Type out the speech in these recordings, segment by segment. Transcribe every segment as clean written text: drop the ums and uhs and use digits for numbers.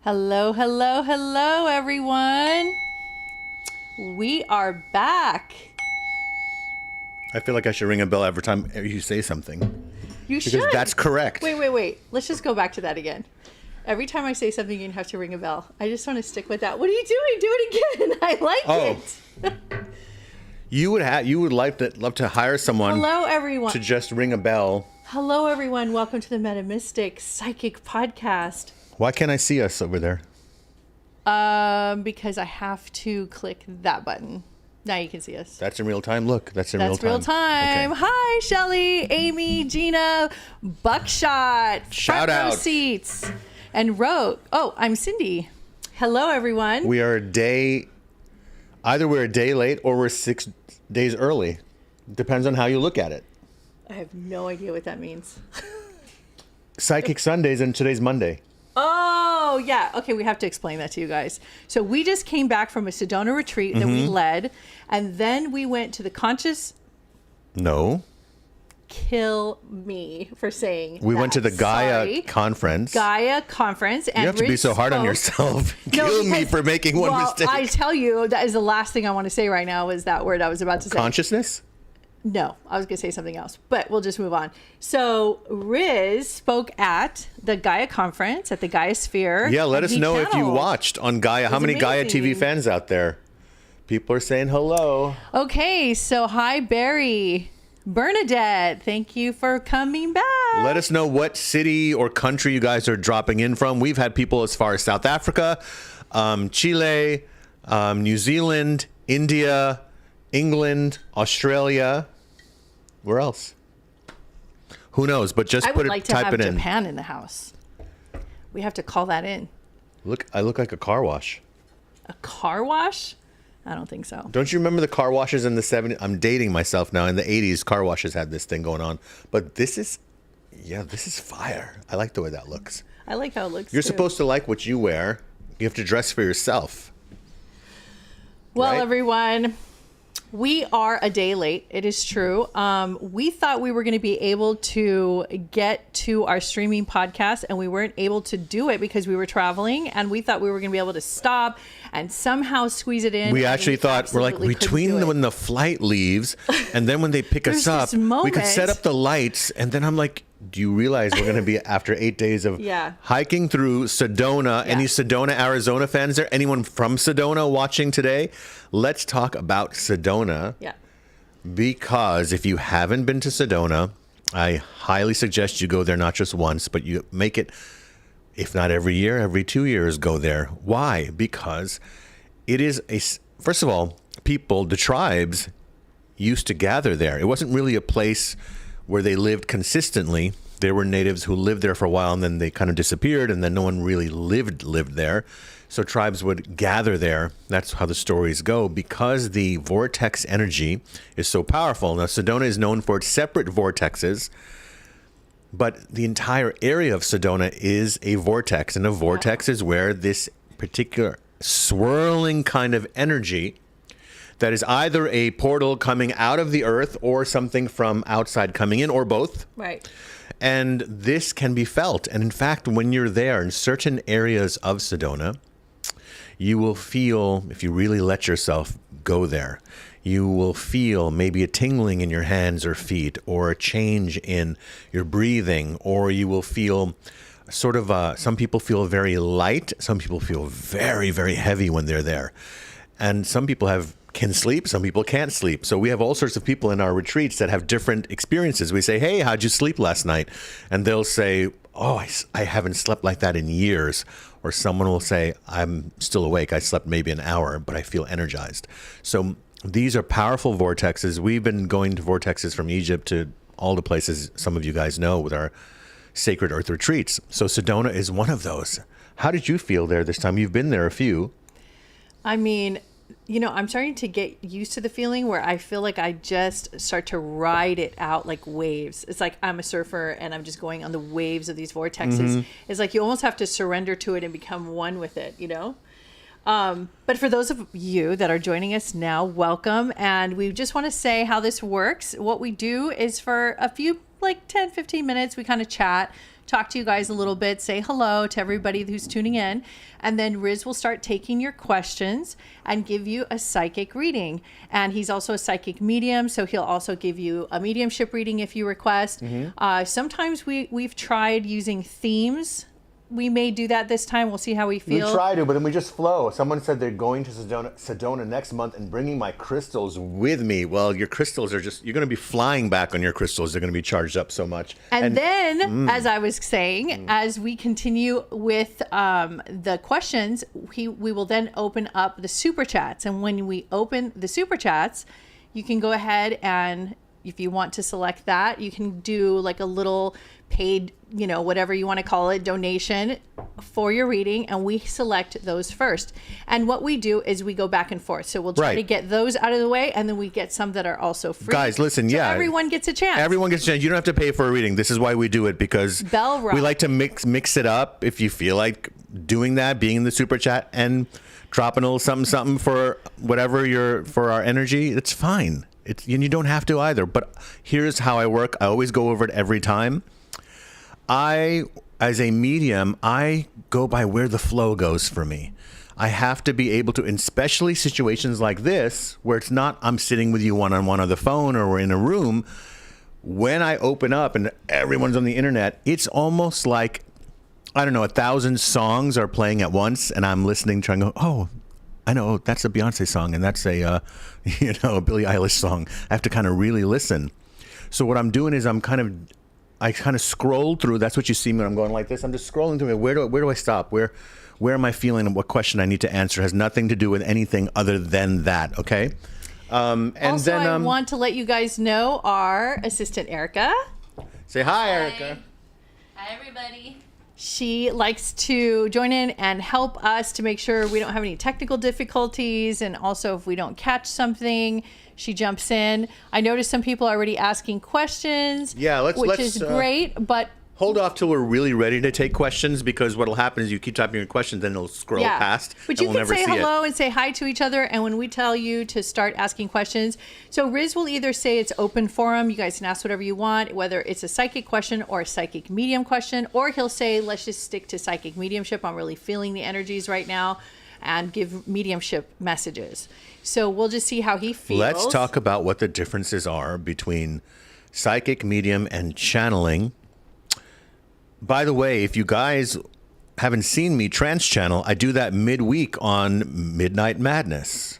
Hello, hello, hello, everyone. We are back. I feel like I should ring a bell every time you say something. You should. Because that's correct. Wait. Let's just go back to that again. Every time I say something, you have to ring a bell. I just want to stick with that. What are you doing? Do it again. I like it. You would love to hire someone. Hello, everyone. To just ring a bell. Hello, everyone. Welcome to the Metamystic Psychic Podcast. Why can't I see us over there? Because I have to click that button. Now you can see us. That's in real time. Look, that's real time. That's real time. Okay. Hi, Shelly, Amy, Gina, Buckshot, Shout front row out. Seats, and Ro. Oh, I'm Cindy. Hello, everyone. We are either we're a day late or we're 6 days early. Depends on how you look at it. I have no idea what that means. Psychic Sundays and today's Monday. Oh, yeah. Okay, we have to explain that to you guys. So we just came back from a Sedona retreat that we led, and then we went to the Conscious... No. Kill me for saying We that. went to the Gaia Sorry. conference. Gaia conference. And You have to be Riz so hard on spoke- yourself. No, Kill me because- for making one mistake. I tell you, that is the last thing I want to say right now is that word I was about to say. Consciousness? No, I was going to say something else, but we'll just move on. So Riz spoke at the Gaia conference at the Gaia Sphere. Yeah, let and us he know if you paneled. watched on Gaia. How was many Gaia TV amazing. fans out there? People are saying hello. Okay, so hi, Barry. Bernadette, thank you for coming back. Let us know what city or country you guys are dropping in from. We've had people as far as South Africa, Chile, New Zealand, India, England, Australia. Where else? Who knows? But just I would like to type have it in. Japan in the house. We have to call that in. Look, I look like a car wash. A car wash? I don't think so. Don't you remember the car washes in the 70s? I'm dating myself now. In the 80s, car washes had this thing going on. But this is fire. I like the way that looks. I like how it looks. You're too. supposed to like what you wear. You have to dress for yourself. Well, right? everyone, we are a day late. It is true. We thought we were going to be able to get to our streaming podcast, and we weren't able to do it because we were traveling. And we thought we were going to be able to stop and somehow squeeze it in. We and actually thought, we're like, absolutely couldn't between do it. when the flight leaves and then when they pick us There's up, this we could set moment. up the lights. And then I'm like, do you realize we're going to be after 8 days of Yeah. hiking through Sedona? Yeah. Any Sedona, Arizona fans there? Anyone from Sedona watching today? Let's talk about Sedona. Yeah. Because if you haven't been to Sedona, I highly suggest you go there not just once, but you make it, if not every year, every 2 years, go there. Why? Because it is first of all, the tribes used to gather there. It wasn't really a place where they lived consistently. There were natives who lived there for a while and then they kind of disappeared and then no one really lived there. So tribes would gather there. That's how the stories go because the vortex energy is so powerful. Now, Sedona is known for its separate vortexes, but the entire area of Sedona is a vortex. And a vortex is where this particular swirling kind of energy that is either a portal coming out of the earth or something from outside coming in, or both. Right. And this can be felt. And in fact, when you're there in certain areas of Sedona, you will feel, if you really let yourself go there, you will feel maybe a tingling in your hands or feet, or a change in your breathing, or you will feel sort of, some people feel very light, some people feel very, very heavy when they're there. And some people can sleep, some people can't sleep. So we have all sorts of people in our retreats that have different experiences. We say, hey, how'd you sleep last night? And they'll say, oh, I haven't slept like that in years. Or someone will say, I'm still awake. I slept maybe an hour, but I feel energized. So these are powerful vortexes. We've been going to vortexes from Egypt to all the places some of you guys know with our Sacred Earth retreats. So Sedona is one of those. How did you feel there this time? You've been there a few. I mean, I'm starting to get used to the feeling where I feel like I just start to ride it out like waves. It's like I'm a surfer and I'm just going on the waves of these vortexes. It's like you almost have to surrender to it and become one with it, But for those of you that are joining us now, welcome. And we just want to say how this works. What we do is for a few, like 10, 15 minutes, we kind of chat, talk to you guys a little bit, say hello to everybody who's tuning in, and then Riz will start taking your questions and give you a psychic reading. And he's also a psychic medium, so he'll also give you a mediumship reading if you request. Sometimes we've tried using themes. We may do that this time. We'll see how we feel. We try to, but then we just flow. Someone said they're going to Sedona next month and bringing my crystals with me. Well, your crystals are you're going to be flying back on your crystals. They're going to be charged up so much. And then, as I was saying, as we continue with the questions, we will then open up the super chats. And when we open the super chats, you can go ahead and if you want to select that, you can do like a little paid, whatever you want to call it, donation for your reading, and we select those first. And what we do is we go back and forth. So we'll try to get those out of the way, and then we get some that are also free. Guys, listen, so everyone gets a chance. Everyone gets a chance. You don't have to pay for a reading. This is why we do it, because we like to mix it up. If you feel like doing that, being in the super chat and dropping a little something for whatever for our energy, it's fine. And you don't have to either. But here's how I work. I always go over it every time. As a medium, I go by where the flow goes for me. I have to be able to, especially situations like this, where it's not I'm sitting with you one-on-one on the phone or we're in a room. When I open up and everyone's on the internet, it's almost like, 1,000 songs are playing at once, and I'm listening, trying to go, oh, I know that's a Beyonce song, and that's a, a Billie Eilish song. I have to kind of really listen. So what I'm doing is I kind of scroll through. That's what you see when I'm going like this. I'm just scrolling through. Where do I stop? Where am I feeling? And what question I need to answer has nothing to do with anything other than that. Okay. And also, then I want to let you guys know our assistant Erica. Say hi, Erica. Hi, everybody. She likes to join in and help us to make sure we don't have any technical difficulties. And also, if we don't catch something, she jumps in. I noticed some people are already asking questions. Yeah, which is great, but hold off till we're really ready to take questions, because what'll happen is you keep typing your questions, then it'll scroll past. But you can say hello and say hi to each other, and when we tell you to start asking questions, so Riz will either say it's open forum, you guys can ask whatever you want, whether it's a psychic question or a psychic medium question, or he'll say, let's just stick to psychic mediumship. I'm really feeling the energies right now, and give mediumship messages. So we'll just see how he feels. Let's talk about what the differences are between psychic, medium, and channeling. By the way, if you guys haven't seen me, Trance Channel, I do that midweek on Midnight Madness.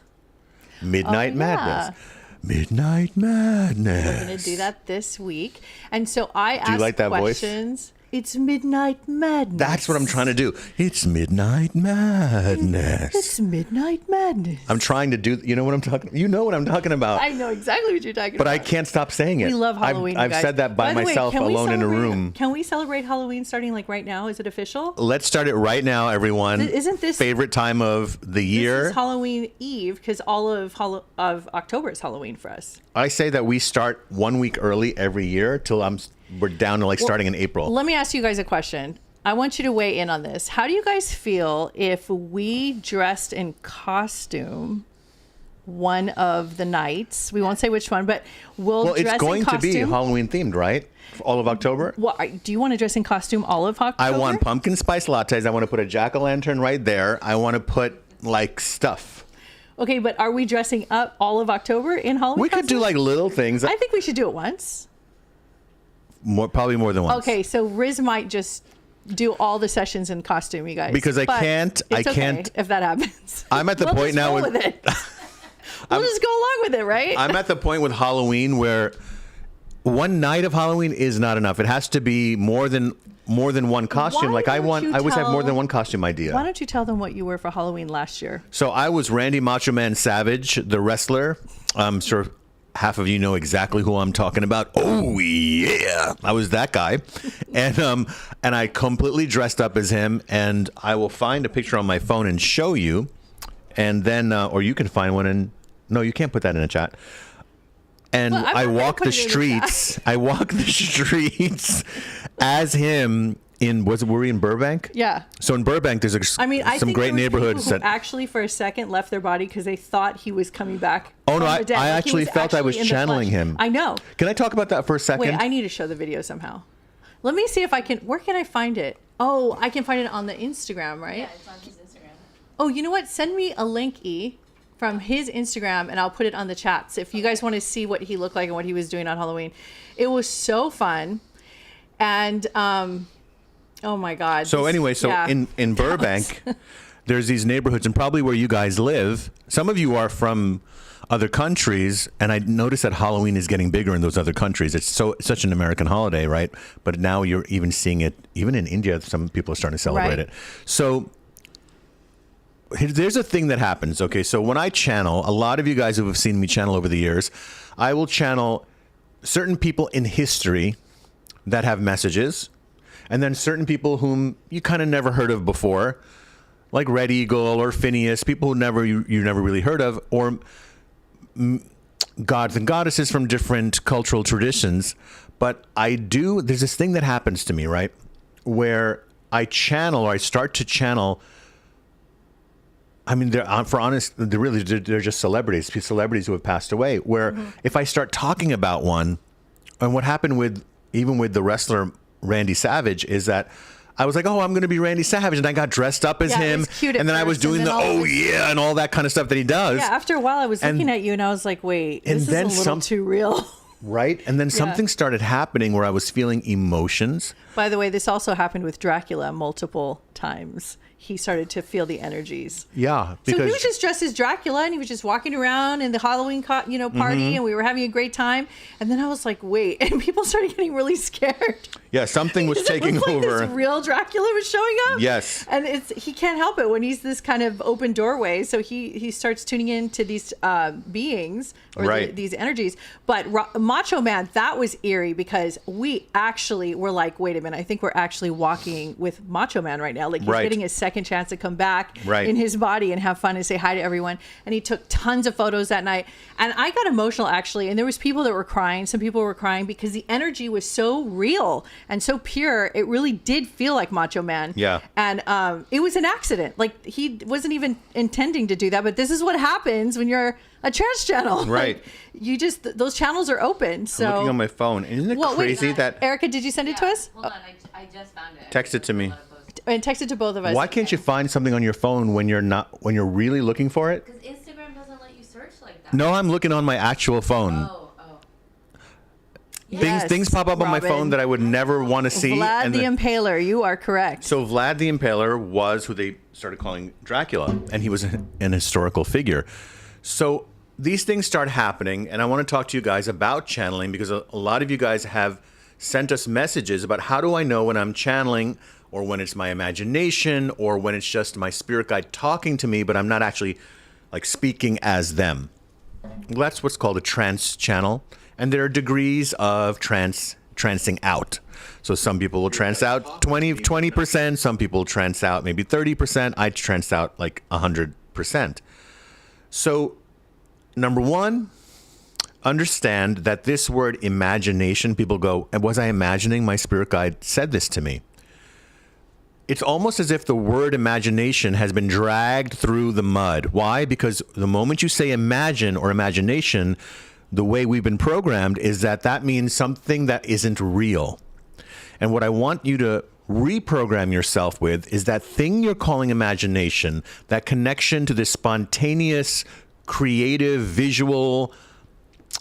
Midnight Madness. Midnight Madness. We're going to do that this week. And so I asked do you like that questions. Voice? It's Midnight Madness. That's what I'm trying to do. It's Midnight Madness. It's Midnight Madness. I'm trying to do, you know what I'm talking about? You know what I'm talking about. I know exactly what you're talking about. But I can't stop saying it. We love Halloween, I've said that by myself alone in a room. Can we celebrate Halloween starting like right now? Is it official? Let's start it right now, everyone. Isn't this favorite time of the year? This is Halloween Eve, because all of October is Halloween for us. I say that we start 1 week early every year till we're down to starting in April. Let me ask you guys a question. I want you to weigh in on this. How do you guys feel if we dressed in costume one of the nights? We won't say which one, but we'll dress in costume. Well, it's going to be Halloween themed, right? For all of October? Well, do you want to dress in costume all of October? I want pumpkin spice lattes. I want to put a jack-o'-lantern right there. I want to put stuff. Okay, but are we dressing up all of October in Halloween We could do little things. I think we should do it once. Probably more than once. Okay, so Riz might just do all the sessions in costume, you guys. Because I can't. If that happens. I'm at the point now with it. We'll just go along with it, right? I'm at the point with Halloween where one night of Halloween is not enough. It has to be more than one costume. I always have more than one costume idea. Why don't you tell them what you were for Halloween last year? So I was Randy Macho Man Savage, the wrestler. Sure. Half of you know exactly who I'm talking about. Oh yeah, I was that guy, and I completely dressed up as him. And I will find a picture on my phone and show you, and then or you can find one. And no, you can't put that in a chat. And I walk the streets. I walk the streets as him. Were we in Burbank? Yeah. So in Burbank, there's some great neighborhoods that actually for a second left their body because they thought he was coming back. Oh no, I actually felt I was channeling him. I know. Can I talk about that for a second? Wait, I need to show the video somehow. Let me see if I can. Where can I find it? Oh, I can find it on the Instagram, right? Yeah, it's on his Instagram. Oh, you know what? Send me a link, from his Instagram, and I'll put it on the chats. If you guys want to see what he looked like and what he was doing on Halloween, it was so fun. And oh my God. So anyway, in Burbank, there's these neighborhoods, and probably where you guys live. Some of you are from other countries, and I noticed that Halloween is getting bigger in those other countries. It's such an American holiday, right? But now you're even seeing it, even in India, some people are starting to celebrate it. So there's a thing that happens. Okay, so when I channel, a lot of you guys who have seen me channel over the years, I will channel certain people in history that have messages, and then certain people whom you kind of never heard of before, like Red Eagle or Phineas, people who you never really heard of, or gods and goddesses from different cultural traditions. But there's this thing that happens to me, right, where I start to channel. I mean, they're just celebrities who have passed away, where if I start talking about one, and what happened even with the wrestler Randy Savage is that I was like, oh, I'm going to be Randy Savage. And I got dressed up as him. And then I was doing and all that kind of stuff that he does. Yeah, after a while, I was looking at you and I was like, wait, this is a little too real. Right? And then something started happening where I was feeling emotions. By the way, this also happened with Dracula multiple times. He started to feel the energies. Yeah. So he was just dressed as Dracula, and he was just walking around in the Halloween party, and we were having a great time. And then I was like, wait, and people started getting really scared. Yeah, something was taking over. This real Dracula was showing up. Yes. And he can't help it when he's this kind of open doorway. So he starts tuning into these beings or these energies. But Macho Man, that was eerie because we actually were like, wait a minute, I think we're actually walking with Macho Man right now. Like he's getting a second chance to come back in his body and have fun and say hi to everyone. And he took tons of photos that night. And I got emotional actually. And there was people that were crying. Some people were crying because the energy was so real and so pure. It really did feel like Macho Man. Yeah. And it was an accident. Like he wasn't even intending to do that. But this is what happens when you're a trance channel. Right. Like, those channels are open. So I'm looking on my phone. Isn't it crazy that... Erica, did you send it to us? Hold on, I just found it. Text it to me. And text it to both of us. Why can't you find something on your phone when you're really looking for it? Because Instagram doesn't let you search like that. No, I'm looking on my actual phone. Yes, things pop up on my Robin. phone that I would never want to see. Vlad the Impaler, you are correct. So Vlad the Impaler was who they started calling Dracula, and he was an historical figure. So these things start happening, and I want to talk to you guys about channeling because a lot of you guys have sent us messages about how do I know when I'm channeling or when it's my imagination or when it's just my spirit guide talking to me, but I'm not actually like speaking as them. That's what's called a trance channel. And there are degrees of trancing out. So some people will trance out 20%. Some people trance out maybe 30%. I trance out like 100%. So number one, understand that this word imagination, people go, was I imagining? My spirit guide said this to me. It's almost as if the word imagination has been dragged through the mud. Why? Because the moment you say imagine or imagination, the way we've been programmed is that means something that isn't real. And what I want you to reprogram yourself with is that thing you're calling imagination, that connection to this spontaneous, creative, visual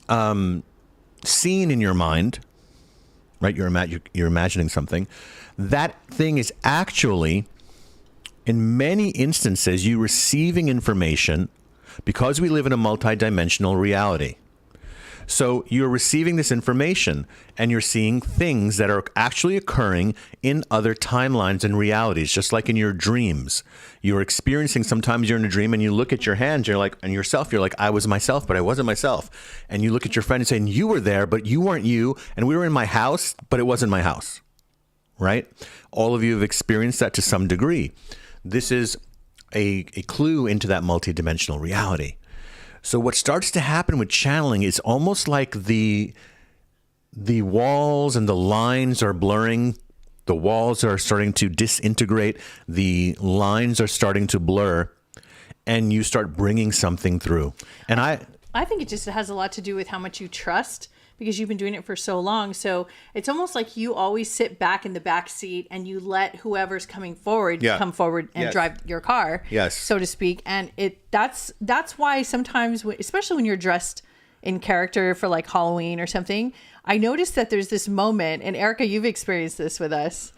scene in your mind, right? You're imagining something. That thing is actually, in many instances, you receiving information because we live in a multidimensional reality. So you're receiving this information and you're seeing things that are actually occurring in other timelines and realities, just like in your dreams. You're experiencing, sometimes you're in a dream and you look at your hands, you're like, and yourself, you're like, I was myself, but I wasn't myself. And you look at your friend and say, you were there, but you weren't you. And we were in my house, but it wasn't my house, right? All of you have experienced that to some degree. This is a clue into that multidimensional reality. So what starts to happen with channeling is almost like the walls and the lines are blurring. The walls are starting to disintegrate. The lines are starting to blur. And you start bringing something through. And I think it just has a lot to do with how much you trust because you've been doing it for so long. So it's almost like you always sit back in the back seat and you let whoever's coming forward come forward and drive your car, so to speak. And that's why sometimes, especially when you're dressed in character for like Halloween or something, I noticed that there's this moment, and Erica, you've experienced this with us,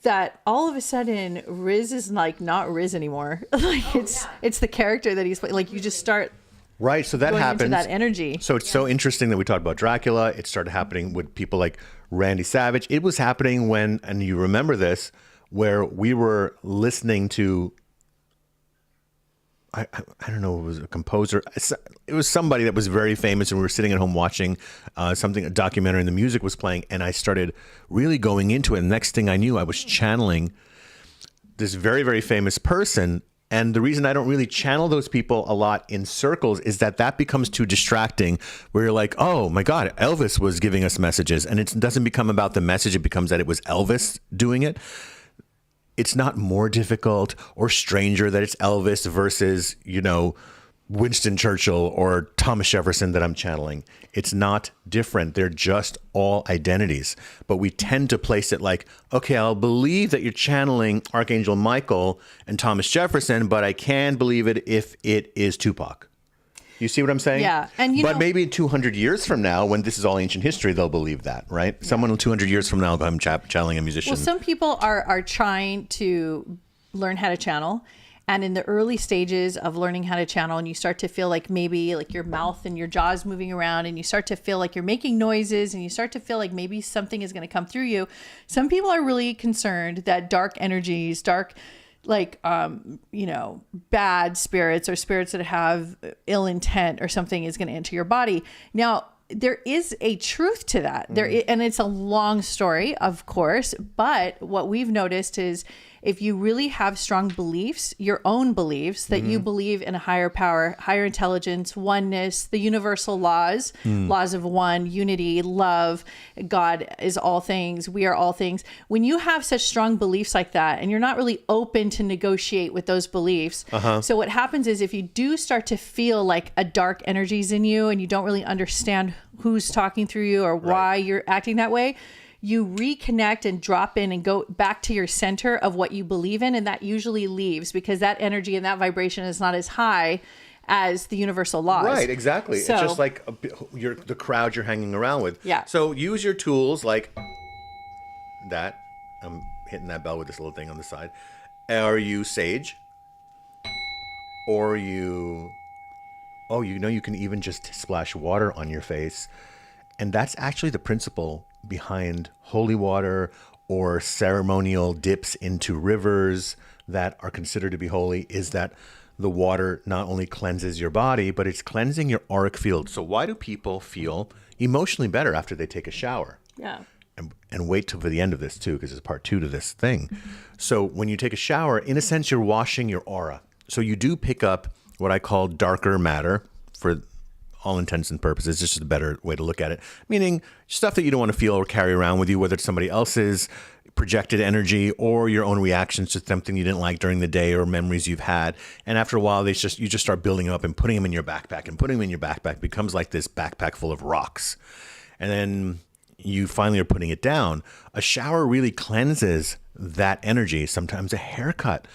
that all of a sudden Riz is like not Riz anymore. Like it's the character that he's like, you just start right. So that going happens. into that energy. So it's so interesting that we talked about Dracula. It started happening with people like Randy Savage. It was happening when, and you remember this, where we were listening to, I don't know, it was a composer. It was somebody that was very famous, and we were sitting at home watching a documentary, and the music was playing, and I started really going into it. And the next thing I knew, I was channeling this very, very famous person. And the reason I don't really channel those people a lot in circles is that becomes too distracting, where you're like, oh my God, Elvis was giving us messages. And it doesn't become about the message. It becomes that it was Elvis doing it. It's not more difficult or stranger that it's Elvis versus, Winston Churchill or Thomas Jefferson that I'm channeling. It's not different. They're just all identities. But we tend to place it like, okay, I'll believe that you're channeling Archangel Michael and Thomas Jefferson, but I can believe it if it is Tupac. You see what I'm saying? Yeah. And but maybe 200 years from now, when this is all ancient history, they'll believe that, right? Yeah. Someone 200 years from now, I'm channeling a musician. Well, some people are trying to learn how to channel. And in the early stages of learning how to channel, and you start to feel like maybe like your mouth and your jaws moving around, and you start to feel like you're making noises, and you start to feel like maybe something is going to come through you. Some people are really concerned that dark energies, bad spirits or spirits that have ill intent or something is going to enter your body. Now, there is a truth to that. And it's a long story, of course, but what we've noticed is if you really have strong beliefs, your own beliefs, that you believe in a higher power, higher intelligence, oneness, the universal laws, laws of one, unity, love, God is all things, we are all things. When you have such strong beliefs like that, and you're not really open to negotiate with those beliefs, so what happens is if you do start to feel like a dark energy's in you and you don't really understand who's talking through you or why you're acting that way, you reconnect and drop in and go back to your center of what you believe in. And that usually leaves because that energy and that vibration is not as high as the universal laws. Right, exactly. So, it's just like the crowd you're hanging around with. Yeah. So use your tools like that. I'm hitting that bell with this little thing on the side. Are you sage? Or you can even just splash water on your face. And that's actually the principle behind holy water or ceremonial dips into rivers that are considered to be holy, is that the water not only cleanses your body, but it's cleansing your auric field. So why do people feel emotionally better after they take a shower? Yeah. And wait till for the end of this too, because it's part 2 to this thing. So when you take a shower, in a sense, you're washing your aura. So you do pick up what I call darker matter for all intents and purposes. It's just a better way to look at it. Meaning stuff that you don't want to feel or carry around with you, whether it's somebody else's projected energy or your own reactions to something you didn't like during the day or memories you've had. And after a while, you just start building them up and putting them in your backpack, and putting them in your backpack becomes like this backpack full of rocks. And then you finally are putting it down. A shower really cleanses that energy. Sometimes a haircut,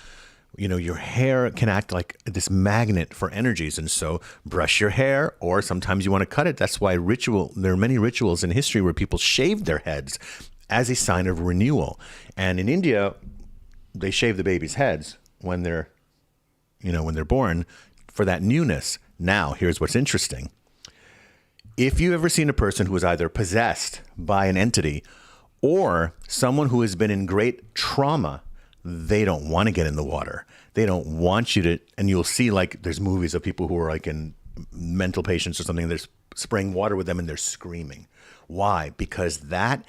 your hair can act like this magnet for energies. And so brush your hair, or sometimes you want to cut it. That's why there are many rituals in history where people shave their heads as a sign of renewal. And in India, they shave the baby's heads when they're born for that newness. Now, here's what's interesting. If you've ever seen a person who is either possessed by an entity or someone who has been in great trauma, they don't want to get in the water. They don't want you to, and you'll see like there's movies of people who are like in mental patients or something, and they're spraying water with them and they're screaming. Why? Because that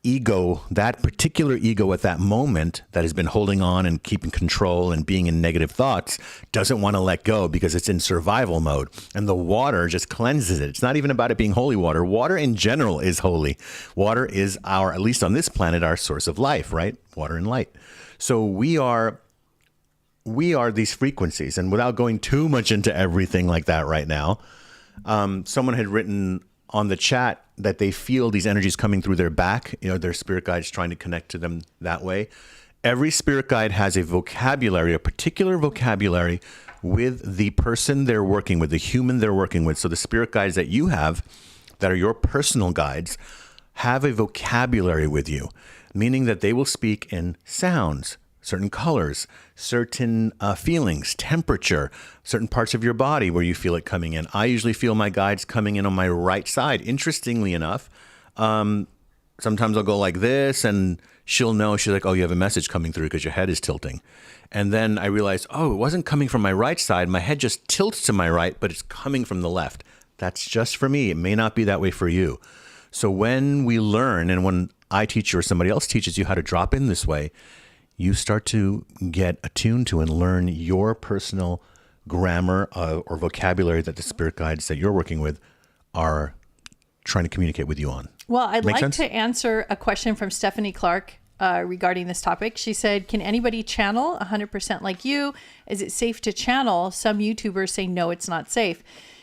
ego, that particular ego at that moment that has been holding on and keeping control and being in negative thoughts doesn't want to let go because it's in survival mode. And the water just cleanses it. It's not even about it being holy water. Water in general is holy. Water is at least on this planet, our source of life, right? Water and light. So we are these frequencies. And without going too much into everything like that right now, someone had written on the chat that they feel these energies coming through their back, their spirit guides trying to connect to them that way. Every spirit guide has a vocabulary, a particular vocabulary with the person they're working with, the human they're working with. So the spirit guides that you have, that are your personal guides, have a vocabulary with you, meaning that they will speak in sounds, certain colors, certain feelings, temperature, certain parts of your body where you feel it coming in. I usually feel my guides coming in on my right side. Interestingly enough, sometimes I'll go like this and she'll know. She's like, oh, you have a message coming through because your head is tilting. And then I realize, oh, it wasn't coming from my right side. My head just tilts to my right, but it's coming from the left. That's just for me. It may not be that way for you. So when we learn, and when I teach you or somebody else teaches you how to drop in this way, you start to get attuned to and learn your personal grammar or vocabulary that the spirit guides that you're working with are trying to communicate with you on. Well, I'd Make like sense? to answer a question from Stephanie Clark regarding this topic. She said, can anybody channel 100% like you? Is it safe to channel? Some YouTubers say, no, it's not safe.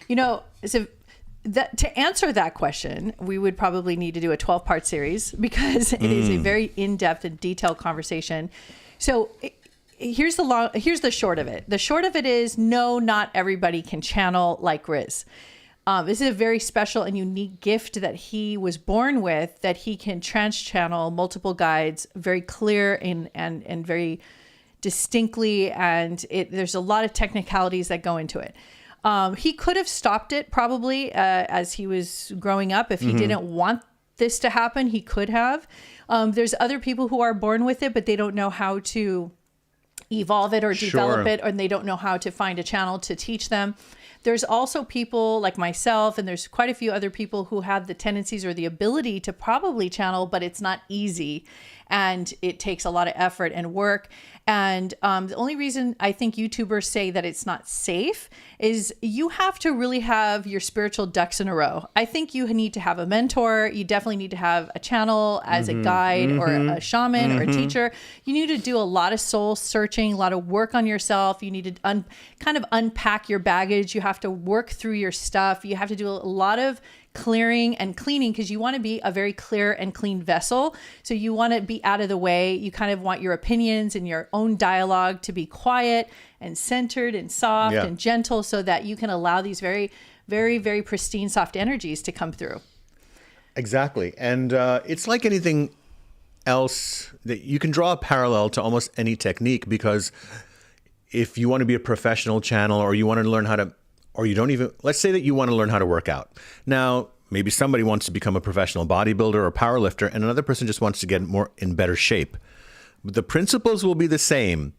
To answer that question, we would probably need to do a 12-part series because it is a very in-depth and detailed conversation. So here's the short of it. The short of it is, no, not everybody can channel like Riz. This is a very special and unique gift that he was born with, that he can trance channel multiple guides very clear and very distinctly. And there's a lot of technicalities that go into it. He could have stopped it probably as he was growing up. If he didn't want this to happen, he could have. There's other people who are born with it, but they don't know how to evolve it or develop it, or they don't know how to find a channel to teach them. There's also people like myself, and there's quite a few other people who have the tendencies or the ability to probably channel, but it's not easy. And it takes a lot of effort and work. And the only reason I think YouTubers say that it's not safe is you have to really have your spiritual ducks in a row. I think you need to have a mentor. You definitely need to have a channel as a guide or a shaman or a teacher. You need to do a lot of soul searching, a lot of work on yourself. You need to kind of unpack your baggage. You have to work through your stuff. You have to do a lot of clearing and cleaning because you want to be a very clear and clean vessel. So you want to be out of the way. You kind of want your opinions and your own dialogue to be quiet and centered and soft and gentle so that you can allow these very, very, very pristine, soft energies to come through. Exactly. And it's like anything else that you can draw a parallel to almost any technique, because if you want to be a professional channel or you want to learn how to, or you don't even, let's say that you want to learn how to work out. Now, maybe somebody wants to become a professional bodybuilder or powerlifter, and another person just wants to get more in better shape. But the principles will be the same.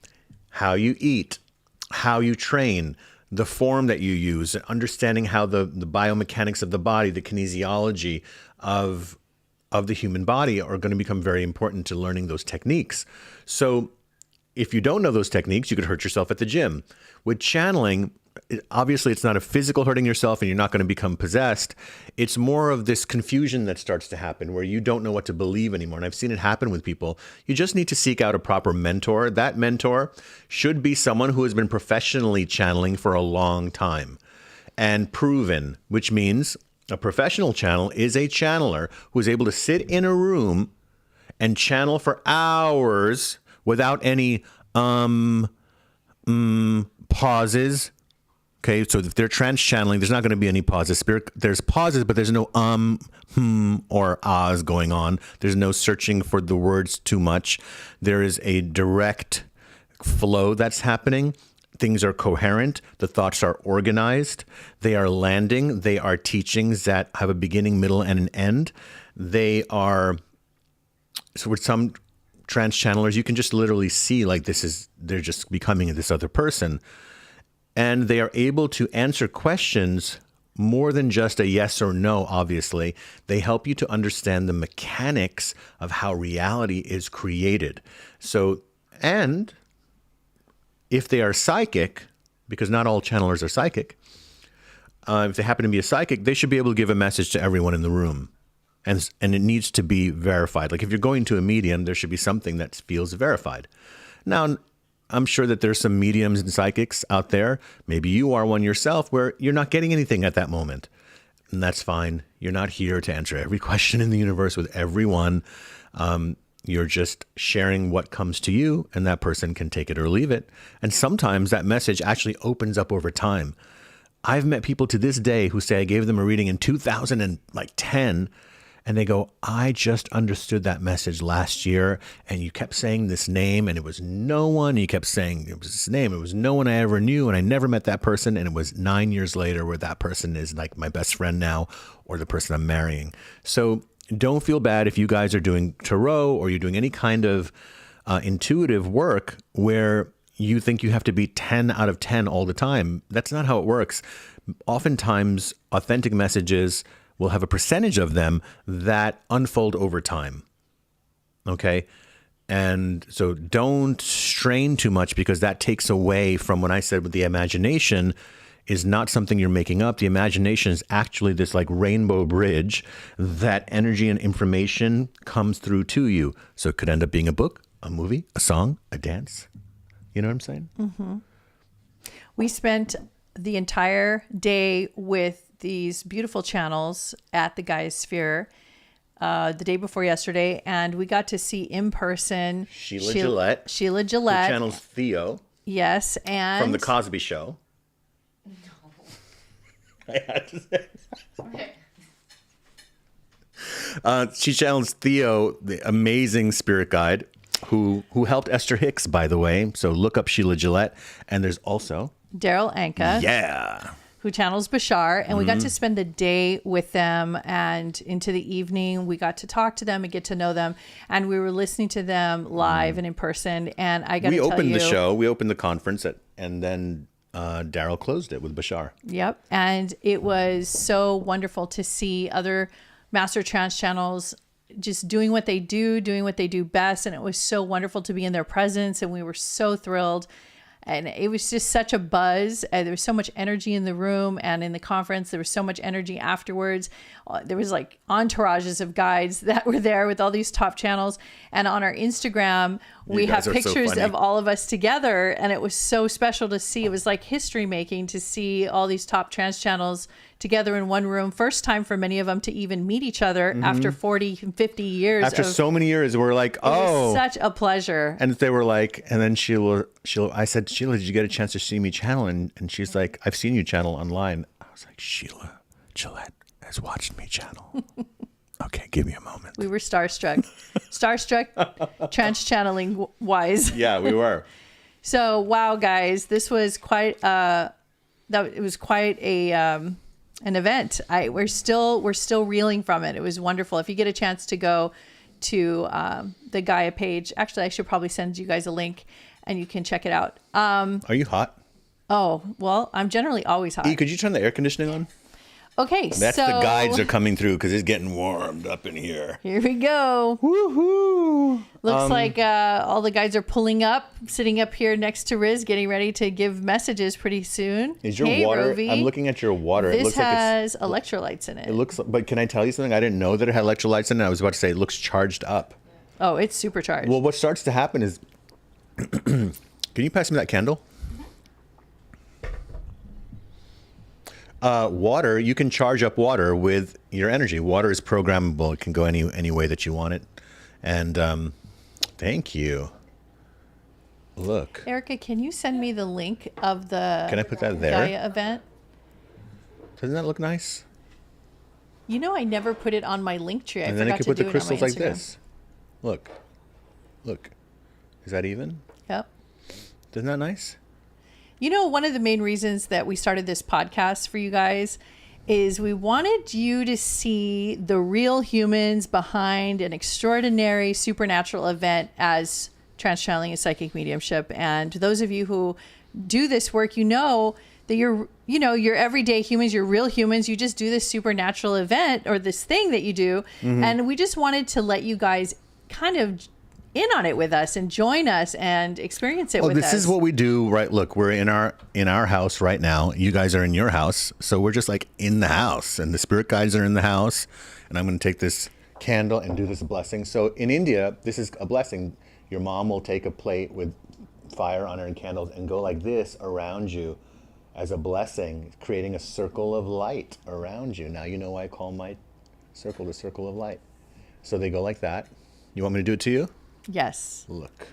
How you eat, how you train, the form that you use, understanding how the biomechanics of the body, the kinesiology of the human body are going to become very important to learning those techniques. So if you don't know those techniques, you could hurt yourself at the gym. With channeling, obviously it's not a physical hurting yourself and you're not going to become possessed. It's more of this confusion that starts to happen where you don't know what to believe anymore. And I've seen it happen with people. You just need to seek out a proper mentor. That mentor should be someone who has been professionally channeling for a long time and proven, which means a professional channel is a channeler who is able to sit in a room and channel for hours without any pauses. Okay, so if they're trance channeling, there's not going to be any pauses. There's pauses, but there's no or ahs going on. There's no searching for the words too much. There is a direct flow that's happening. Things are coherent. The thoughts are organized. They are landing. They are teachings that have a beginning, middle, and an end. They are, so with some trance channelers, you can just literally see like they're just becoming this other person. And they are able to answer questions more than just a yes or no, obviously. They help you to understand the mechanics of how reality is created. So, and if they are psychic, because not all channelers are psychic, if they happen to be a psychic, they should be able to give a message to everyone in the room. And it needs to be verified. Like if you're going to a medium, there should be something that feels verified. Now, I'm sure that there's some mediums and psychics out there. Maybe you are one yourself where you're not getting anything at that moment. and that's fine. You're not here to answer every question in the universe with everyone. You're just sharing what comes to you, and that person can take it or leave it. And sometimes that message actually opens up over time. I've met people to this day who say I gave them a reading in 2010, and they go, I just understood that message last year, and you kept saying this name, and it was no one. You kept saying it was this name. It was no one I ever knew, and I never met that person, and it was 9 years later where that person is like my best friend now, or the person I'm marrying. So don't feel bad if you guys are doing tarot or you're doing any kind of intuitive work where you think you have to be 10 out of 10 all the time. That's not how it works. Oftentimes, authentic messages will have a percentage of them that unfold over time. Okay? And so don't strain too much, because that takes away from what I said with the imagination is not something you're making up. The imagination is actually this like rainbow bridge that energy and information comes through to you. So it could end up being a book, a movie, a song, a dance. You know what I'm saying? Mm-hmm. We spent the entire day with these beautiful channels at the Gaia Sphere the day before yesterday, and we got to see in person Sheila Gillette. Sheila Who Gillette. channels Theo. Yes, and from The Cosby Show. I had to say. She challenged Theo, the amazing spirit guide, who helped Esther Hicks, by the way. So look up Sheila Gillette. And there's also Daryl Anka, who channels Bashar. And we got to spend the day with them, and into the evening we got to talk to them and get to know them. And we were listening to them live and in person. And I got to tell you, we opened the show, we opened the conference, and then Daryl closed it with Bashar. Yep. And it was so wonderful to see other master trance channels just doing what they do best. And it was so wonderful to be in their presence. And we were so thrilled. And it was just such a buzz. There was so much energy in the room and in the conference. There was so much energy afterwards. There was like entourages of guides that were there with all these top channels. And on our Instagram, we have pictures of all of us together. And it was so special to see. It was like history making to see all these top trance channels together in one room. First time for many of them to even meet each other after 40 and 50 years. After so many years, we're like, oh. It was such a pleasure. And they were like, and then I said, Sheila, did you get a chance to see me channel? And she's like, I've seen you channel online. I was like, Sheila Gillette has watched me channel. Okay, give me a moment. We were starstruck. Trance channeling wise. Yeah, we were. So, wow, guys, this was quite, it was quite an event. We're still reeling from it. It was wonderful. If you get a chance to go to the Gaia page, actually, I should probably send you guys a link and you can check it out. Are you hot? Oh, well, I'm generally always hot. Could you turn the air conditioning on? Okay, That's the guides are coming through because it's getting warmed up in here. Here we go. Woohoo! Looks like all the guides are pulling up, sitting up here next to Riz, getting ready to give messages pretty soon. Is your water? Rovi. I'm looking at your water. This it looks has electrolytes in it. It looks, but can I tell you something? I didn't know that it had electrolytes in it. I was about to say it looks charged up. Oh, it's supercharged. Well, what starts to happen is, can you pass me that candle? Water, you can charge up water with your energy. Water is programmable. It can go any way that you want it. And thank you. Look. Erica, can you send me the link of the Can I put that there? Gaia event? Doesn't that look nice? You know, I never put it on my link tree. And then I could put the crystals like this. Look. Look. Is that even? Yep. Isn't that nice? You know, one of the main reasons that we started this podcast for you guys is we wanted you to see the real humans behind an extraordinary supernatural event as trance channeling and psychic mediumship. And those of you who do this work, you know that you're everyday humans, you're real humans. You just do this supernatural event or this thing that you do. Mm-hmm. And we just wanted to let you guys kind of in on it with us and join us and experience it with us. This is what we do, right? Look, we're in our house right now. You guys are in your house. So we're just like in the house and the spirit guides are in the house. And I'm going to take this candle and do this blessing. So in India, this is a blessing. Your mom will take a plate with fire on her and candles and go like this around you as a blessing, creating a circle of light around you. Now you know why I call my circle the circle of light. So they go like that. You want me to do it to you? Yes. Look.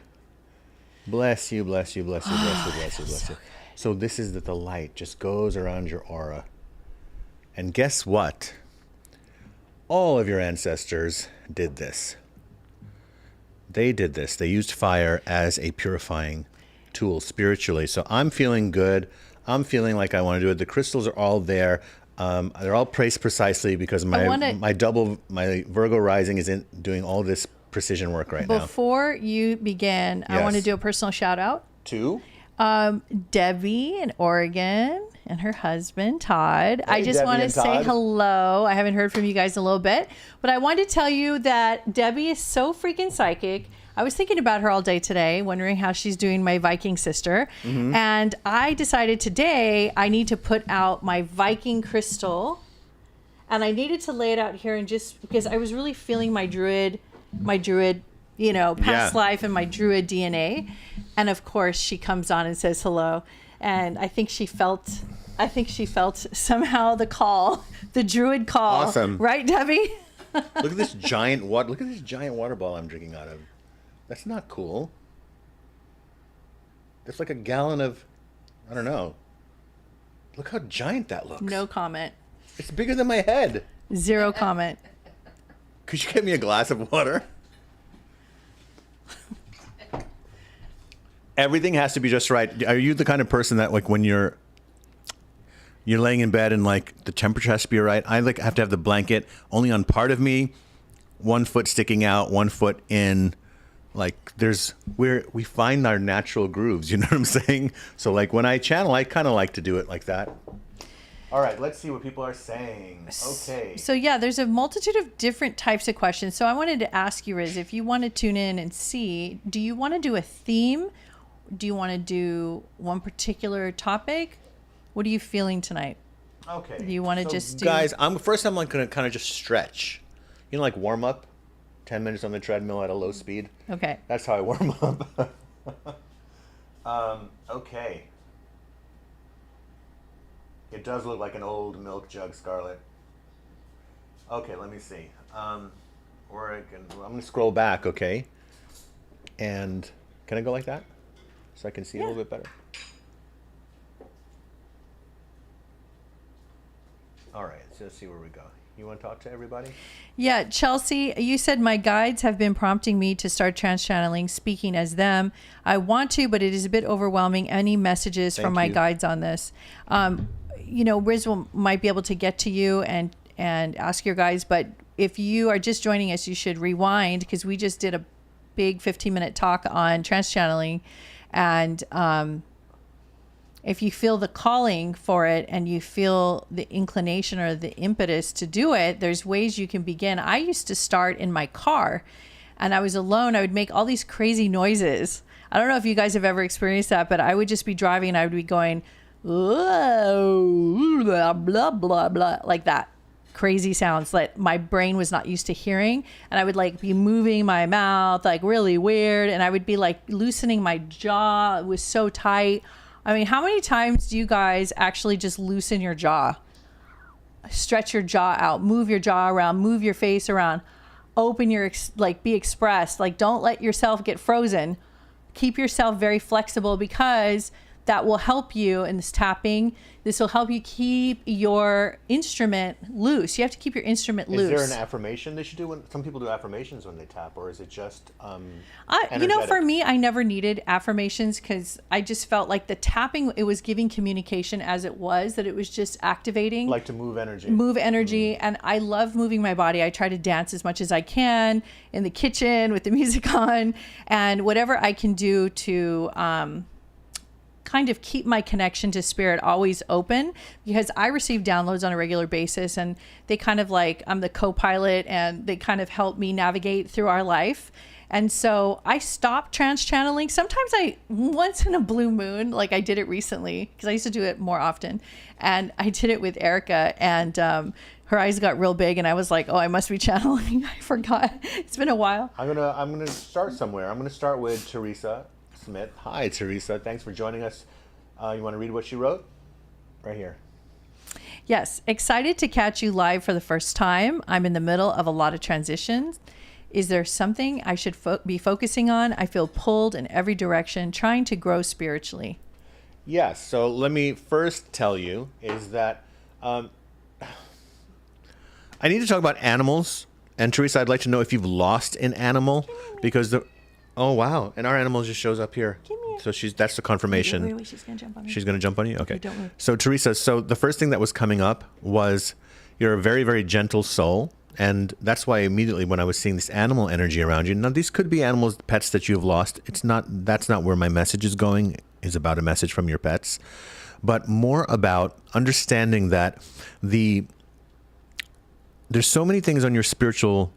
Bless you, bless you, bless you, bless you, bless you, bless you. So this is that the light just goes around your aura. And guess what? All of your ancestors did this. They did this. They used fire as a purifying tool spiritually. So I'm feeling good. I'm feeling like I want to do it. The crystals are all there. They're all placed precisely because my Virgo rising isn't doing all this precision work right now. Before you begin, I want to do a personal shout out to Debbie in Oregon and her husband Todd. Hey, I just Debbie want to and say Todd. hello. I haven't heard from you guys in a little bit, but I wanted to tell you that Debbie is so freaking psychic. I was thinking about her all day today, wondering how she's doing, my Viking sister. Mm-hmm. And I decided today I need to put out my Viking crystal, and I needed to lay it out here, and just because I was really feeling my druid, past life and my druid DNA. And of course she comes on and says hello. And I think she felt somehow the call, the druid call. Awesome. Right, Debbie? Look at this giant water ball I'm drinking out of. That's not cool. That's like a gallon of, I don't know. Look how giant that looks. No comment. It's bigger than my head. Zero comment. Could you get me a glass of water? Everything has to be just right. Are you the kind of person that, like, when you're laying in bed and, like, the temperature has to be right? I have to have the blanket only on part of me, 1 foot sticking out, 1 foot in. Like, we find our natural grooves, you know what I'm saying? So, like, when I channel, I kind of like to do it like that. All right, let's see what people are saying. Okay. So yeah, there's a multitude of different types of questions. So I wanted to ask you, Riz, if you want to tune in and see, do you want to do a theme? Do you want to do one particular topic? What are you feeling tonight? Okay. Do you want to just do... Guys, I'm going to kind of just stretch. You know, like warm up. 10 minutes on the treadmill at a low speed. Okay. That's how I warm up. Okay. It does look like an old milk jug, Scarlett. Okay, let me see. I'm going to scroll back, okay? And can I go like that? So I can see a little bit better? All right, so let's see where we go. You want to talk to everybody? Yeah, Chelsea, you said my guides have been prompting me to start trance channeling, speaking as them. I want to, but it is a bit overwhelming. Any messages from my guides on this? Riz might be able to get to you and ask your guides, but if you are just joining us, you should rewind, because we just did a big 15-minute talk on trance channeling, and if you feel the calling for it and you feel the inclination or the impetus to do it, there's ways you can begin. I used to start in my car, and I was alone. I would make all these crazy noises. I don't know if you guys have ever experienced that, but I would just be driving and I would be going, "Whoa, blah, blah, blah, blah," like that. Crazy sounds that my brain was not used to hearing. And I would like be moving my mouth like really weird. And I would be like loosening my jaw. It was so tight. I mean, how many times do you guys actually just loosen your jaw? Stretch your jaw out, move your jaw around, move your face around, open your, be expressed. Like, don't let yourself get frozen. Keep yourself very flexible, because that will help you in this tapping. This will help you keep your instrument loose. You have to keep your instrument loose. Is there an affirmation they should do? Some people do affirmations when they tap, or is it just for me, I never needed affirmations, because I just felt like the tapping, it was giving communication as it was, that it was just activating. Like to move energy. And I love moving my body. I try to dance as much as I can in the kitchen with the music on, and whatever I can do to kind of keep my connection to spirit always open, because I receive downloads on a regular basis, and they kind of like, I'm the co-pilot, and they kind of help me navigate through our life. And so I stopped trance channeling. Sometimes once in a blue moon, like I did it recently, because I used to do it more often, and I did it with Erica, and her eyes got real big, and I was like, oh, I must be channeling. I forgot. It's been a while. I'm gonna start somewhere. I'm gonna start with Teresa Smith. Hi, Teresa. Thanks for joining us. You want to read what she wrote? Right here. Yes, excited to catch you live for the first time. I'm in the middle of a lot of transitions. Is there something I should be focusing on? I feel pulled in every direction, trying to grow spiritually. Yes. So let me first tell you is that I need to talk about animals. And Teresa, I'd like to know if you've lost an animal because oh wow, and our animal just shows up here. So that's the confirmation. Wait, she's gonna jump on me. She's gonna jump on you. Okay. Don't move. So Teresa, so the first thing that was coming up was you're a very, very gentle soul. And that's why immediately when I was seeing this animal energy around you, now these could be animals, pets that you have lost. That's not where my message is going, is about a message from your pets, but more about understanding that there's so many things on your spiritual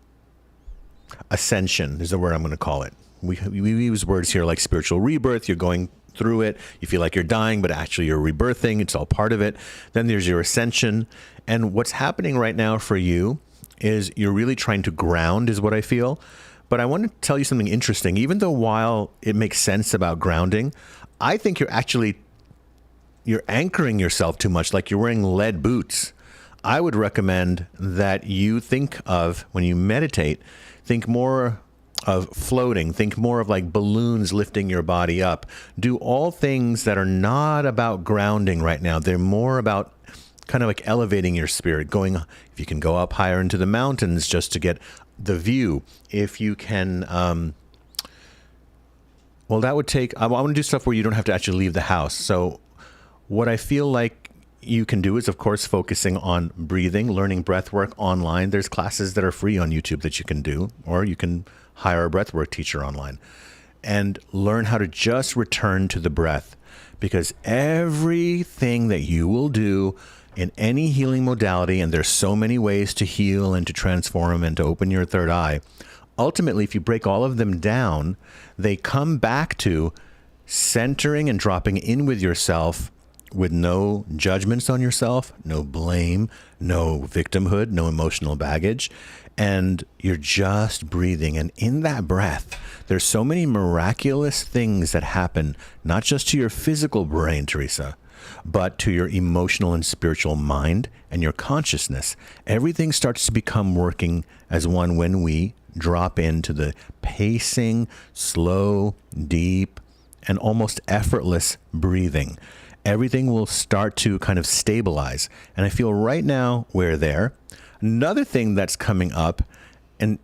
ascension is the word I'm going to call it. We use words here like spiritual rebirth. You're going through it. You feel like you're dying, but actually you're rebirthing. It's all part of it. Then there's your ascension. And what's happening right now for you is you're really trying to ground is what I feel. But I want to tell you something interesting. Even though while it makes sense about grounding, I think you're anchoring yourself too much, like you're wearing lead boots. I would recommend that you think of, when you meditate, think more of floating, think more of like balloons lifting your body up. Do all things that are not about grounding right now. They're more about kind of like elevating your spirit, if you can go up higher into the mountains just to get the view. If you can, well, that would take, I want to do stuff where you don't have to actually leave the house. So what I feel like you can do is, of course, focusing on breathing, learning breath work online. There's classes that are free on YouTube that you can do, or you can hire a breathwork teacher online and learn how to just return to the breath, because everything that you will do in any healing modality, and there's so many ways to heal and to transform and to open your third eye, ultimately, if you break all of them down, they come back to centering and dropping in with yourself with no judgments on yourself, no blame, no victimhood, no emotional baggage. And you're just breathing. And in that breath, there's so many miraculous things that happen, not just to your physical brain, Teresa, but to your emotional and spiritual mind and your consciousness. Everything starts to become working as one when we drop into the pacing, slow, deep, and almost effortless breathing. Everything will start to kind of stabilize. And I feel right now we're there. Another thing that's coming up, and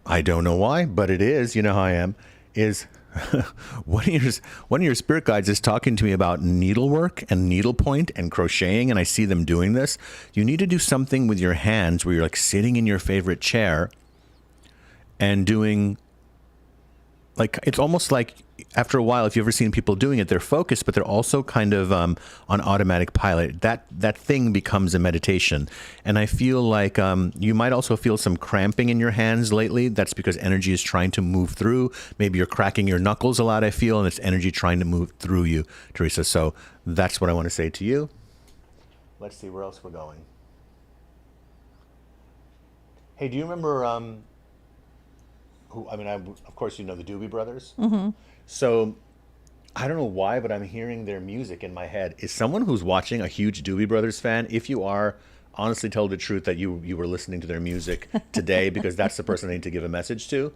I don't know why, but it is, you know how I am, is one of your spirit guides is talking to me about needlework and needlepoint and crocheting, and I see them doing this. You need to do something with your hands where you're like sitting in your favorite chair and doing, like, it's almost like after a while, if you've ever seen people doing it, they're focused, but they're also kind of on automatic pilot. That thing becomes a meditation. And I feel like you might also feel some cramping in your hands lately. That's because energy is trying to move through. Maybe you're cracking your knuckles a lot, I feel, and it's energy trying to move through you, Teresa. So that's what I want to say to you. Let's see where else we're going. Hey, do you remember... of course, you know the Doobie Brothers. Mm-hmm. So I don't know why, but I'm hearing their music in my head. Is someone who's watching a huge Doobie Brothers fan? If you are, honestly tell the truth that you were listening to their music today, because that's the person I need to give a message to.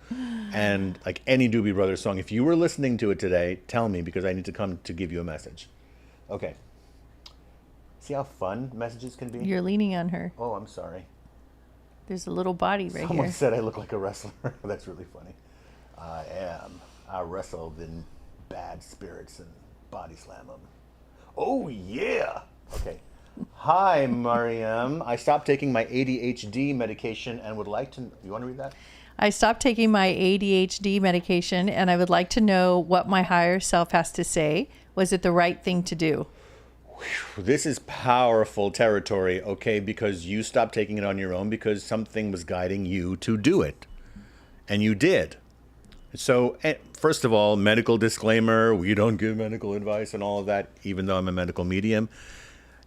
And like any Doobie Brothers song, if you were listening to it today, tell me, because I need to come to give you a message. Okay. See how fun messages can be? You're leaning on her. Oh, I'm sorry. There's a little body right Someone here. said I look like a wrestler. That's really funny. I wrestled in bad spirits and body slam them. Oh, yeah. Okay. Hi, Mariam. I stopped taking my ADHD medication and would like to... You want to read that? I stopped taking my ADHD medication, and I would like to know what my higher self has to say. Was it the right thing to do? This is powerful territory, okay, because you stopped taking it on your own because something was guiding you to do it. And you did. So, first of all, medical disclaimer, we don't give medical advice and all of that, even though I'm a medical medium.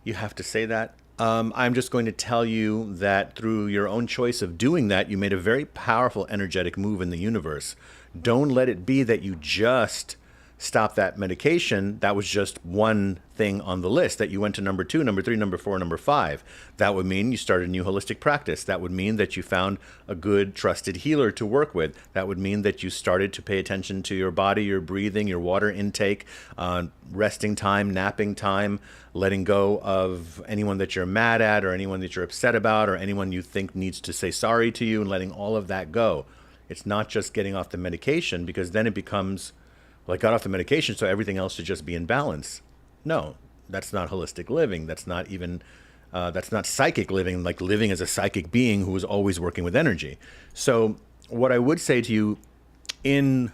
You have to say that. I'm just going to tell you that through your own choice of doing that, you made a very powerful energetic move in the universe. Don't let it be that you just stop that medication, that was just one thing on the list. That you went to number 2, number 3, number 4, number 5. That would mean you started a new holistic practice. That would mean that you found a good, trusted healer to work with. That would mean that you started to pay attention to your body, your breathing, your water intake, resting time, napping time, letting go of anyone that you're mad at or anyone that you're upset about or anyone you think needs to say sorry to you, and letting all of that go. It's not just getting off the medication, because then it becomes, well, I got off the medication, so everything else should just be in balance. No, that's not holistic living. That's not even, that's not psychic living, like living as a psychic being who is always working with energy. So what I would say to you, to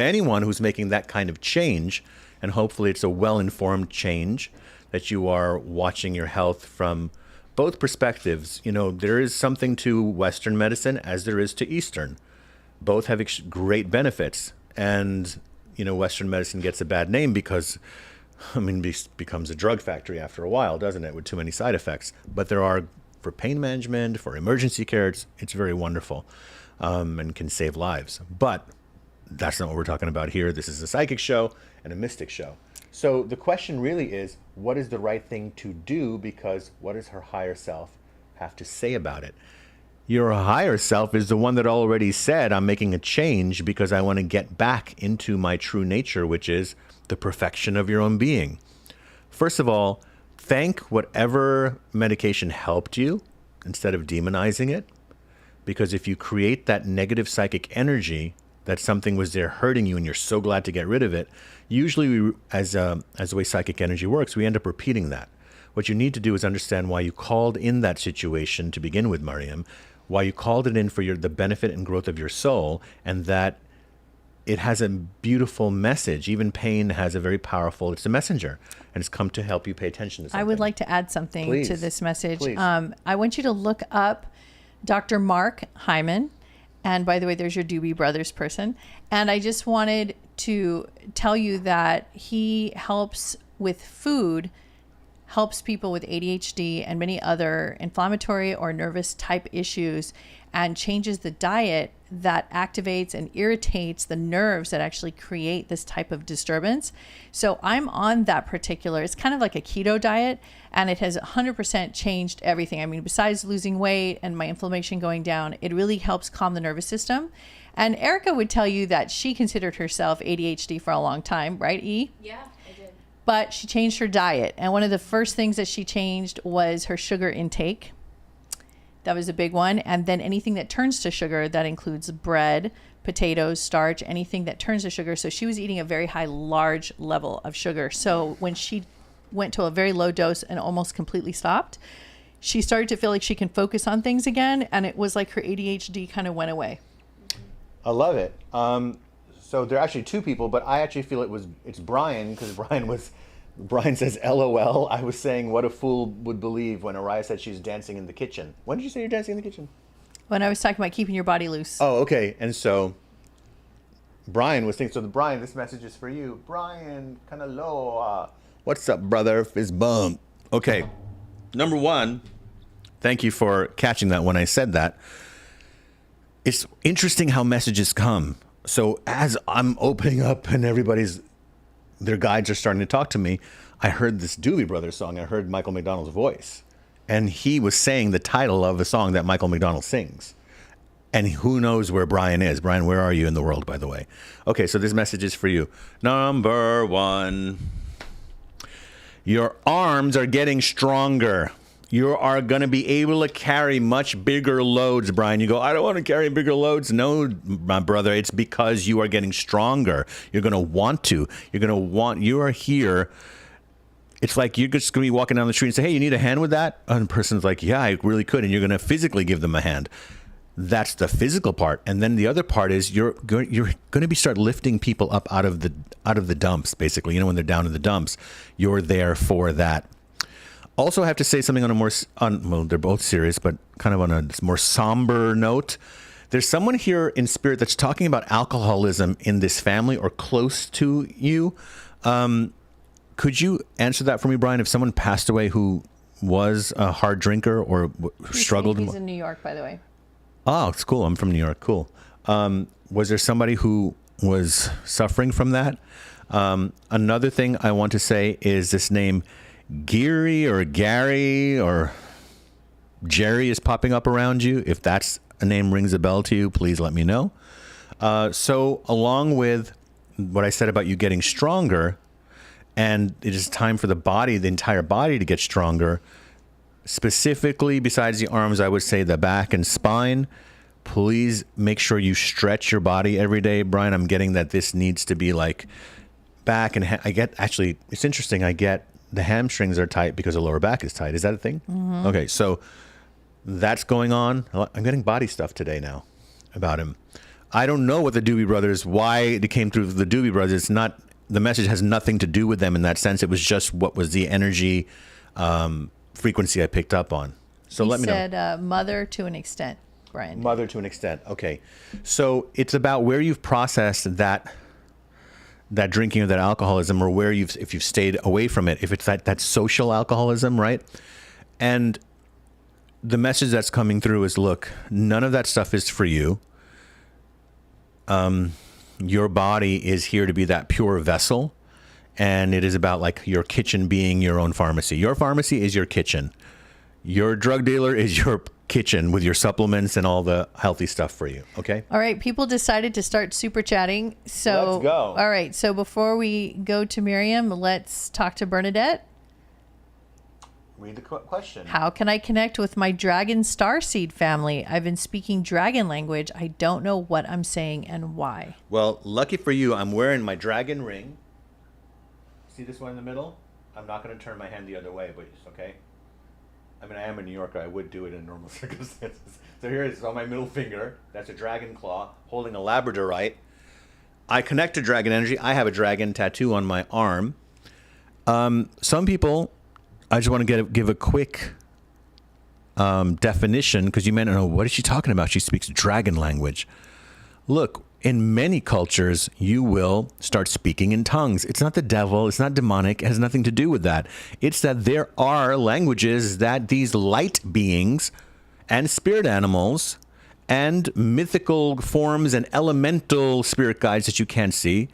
anyone who's making that kind of change, and hopefully it's a well-informed change, that you are watching your health from both perspectives. You know, there is something to Western medicine as there is to Eastern. Both have great benefits. And, you know, Western medicine gets a bad name because, I mean, becomes a drug factory after a while, doesn't it, with too many side effects. But there are, for pain management, for emergency care, it's very wonderful, and can save lives. But that's not what we're talking about here. This is a psychic show and a mystic show. So the question really is, what is the right thing to do? Because what does her higher self have to say about it? Your higher self is the one that already said, I'm making a change because I want to get back into my true nature, which is the perfection of your own being. First of all, thank whatever medication helped you instead of demonizing it. Because if you create that negative psychic energy, that something was there hurting you and you're so glad to get rid of it, usually as the way psychic energy works, we end up repeating that. What you need to do is understand why you called in that situation to begin with, Mariam, why you called it in for the benefit and growth of your soul, and that it has a beautiful message. Even pain has a very powerful, it's a messenger, and it's come to help you pay attention to something. I would like to add something to this message. Please. I want you to look up Dr. Mark Hyman. And by the way, there's your Doobie Brothers person. And I just wanted to tell you that he helps with food, helps people with ADHD and many other inflammatory or nervous type issues, and changes the diet that activates and irritates the nerves that actually create this type of disturbance. So I'm on that particular, it's kind of like a keto diet, and it has 100% changed everything. I mean, besides losing weight and my inflammation going down, it really helps calm the nervous system. And Erica would tell you that she considered herself ADHD for a long time, right, E? Yeah, I did. But she changed her diet. And one of the first things that she changed was her sugar intake. That was a big one. And then anything that turns to sugar, that includes bread, potatoes, starch, anything that turns to sugar. So she was eating a very high, large level of sugar. So when she went to a very low dose and almost completely stopped, she started to feel like she can focus on things again. And it was like her ADHD kind of went away. I love it. So there are actually two people, but I actually feel it's Brian, because Brian says, LOL. I was saying what a fool would believe when Oriah said she's dancing in the kitchen. When did you say you're dancing in the kitchen? When I was talking about keeping your body loose. Oh, okay. And so Brian was thinking, Brian, this message is for you. Brian, kind of low. What's up, brother? Fist bump. Okay. Number one, thank you for catching that when I said that. It's interesting how messages come. So as I'm opening up and their guides are starting to talk to me, I heard this Doobie Brothers song. I heard Michael McDonald's voice. And he was saying the title of a song that Michael McDonald sings. And who knows where Brian is. Brian, where are you in the world, by the way? Okay, so this message is for you. Number one, your arms are getting stronger. You are going to be able to carry much bigger loads, Brian. You go, I don't want to carry bigger loads. No, my brother, it's because you are getting stronger. You're going to want to. You are here. It's like you're just going to be walking down the street and say, hey, you need a hand with that? And the person's like, yeah, I really could. And you're going to physically give them a hand. That's the physical part. And then the other part is you're going to start lifting people up out of the dumps, basically. You know, when they're down in the dumps, you're there for that. Also, I have to say something well, they're both serious, but kind of on a more somber note. There's someone here in spirit that's talking about alcoholism in this family or close to you. Could you answer that for me, Brian? If someone passed away who was a hard drinker or struggled? He's in New York, by the way. Oh, it's cool. I'm from New York. Cool. Was there somebody who was suffering from that. Another thing I want to say is this name Geary or Gary or Jerry is popping up around you. If that's a name rings a bell to you, please let me know. So along with what I said about you getting stronger, and it is time for the body, the entire body to get stronger, specifically besides the arms, I would say the back and spine. Please make sure you stretch your body every day. Brian, I'm getting that this needs to be like back and actually, it's interesting. I get the hamstrings are tight because the lower back is tight. Is that a thing? Mm-hmm. Okay. So that's going on. I'm getting body stuff today now about him. I don't know what the Doobie Brothers, why it came through the Doobie Brothers. It's not, the message has nothing to do with them in that sense. It was just what was the energy, frequency I picked up on. So let me know. You said mother to an extent, Brian. Mother to an extent. Okay. So it's about where you've processed that drinking or that alcoholism, or where if you've stayed away from it, if it's that social alcoholism, right? And the message that's coming through is, look, none of that stuff is for you. Your body is here to be that pure vessel. And it is about like your kitchen being your own pharmacy. Your pharmacy is your kitchen. Your drug dealer is your kitchen with your supplements and all the healthy stuff for you. Okay. All right. People decided to start super chatting. So let's go. All right. So before we go to Miriam, let's talk to Bernadette. Read the question. How can I connect with my dragon starseed family? I've been speaking dragon language. I don't know what I'm saying and why. Well, lucky for you, I'm wearing my dragon ring. See this one in the middle? I'm not going to turn my hand the other way, but it's okay. I mean, I am a New Yorker. I would do it in normal circumstances. So here it is on my middle finger. That's a dragon claw holding a labradorite. I connect to dragon energy. I have a dragon tattoo on my arm. Some people, I just want to give a quick definition, because you may not know, what is she talking about? She speaks dragon language. Look, in many cultures, you will start speaking in tongues. It's not the devil. It's not demonic. It has nothing to do with that. It's that there are languages that these light beings and spirit animals and mythical forms and elemental spirit guides that you can't see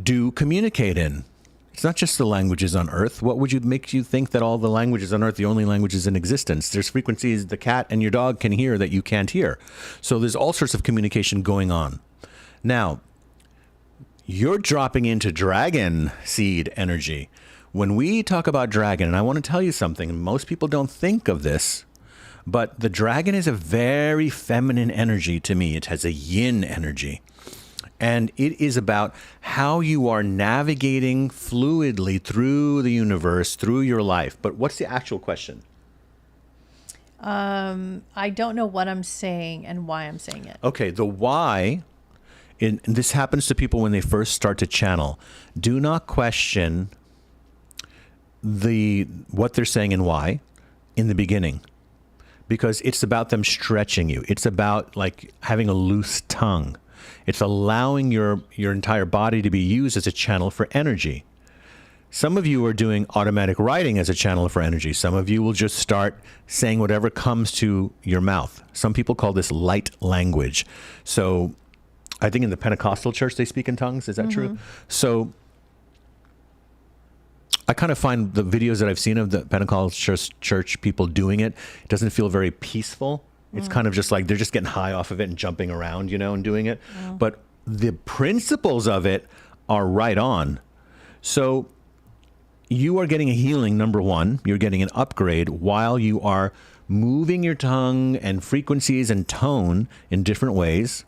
do communicate in. It's not just the languages on Earth. What would make you think that all the languages on Earth, the only languages in existence? There's frequencies the cat and your dog can hear that you can't hear. So there's all sorts of communication going on. Now, you're dropping into dragon seed energy. When we talk about dragon, and I want to tell you something, most people don't think of this, but the dragon is a very feminine energy to me. It has a yin energy. And it is about how you are navigating fluidly through the universe, through your life. But what's the actual question? I don't know what I'm saying and why I'm saying it. Okay, the why, and this happens to people when they first start to channel. Do not question what they're saying and why in the beginning, because it's about them stretching you. It's about like having a loose tongue. It's allowing your entire body to be used as a channel for energy. Some of you are doing automatic writing as a channel for energy. Some of you will just start saying whatever comes to your mouth. Some people call this light language. So I think in the Pentecostal church, they speak in tongues. Is that true? So I kind of find the videos that I've seen of the Pentecostal church people doing it doesn't feel very peaceful. It's kind of just like they're just getting high off of it and jumping around, and doing it. But the principles of it are right on. So you are getting a healing, number one. You're getting an upgrade while you are moving your tongue and frequencies and tone in different ways.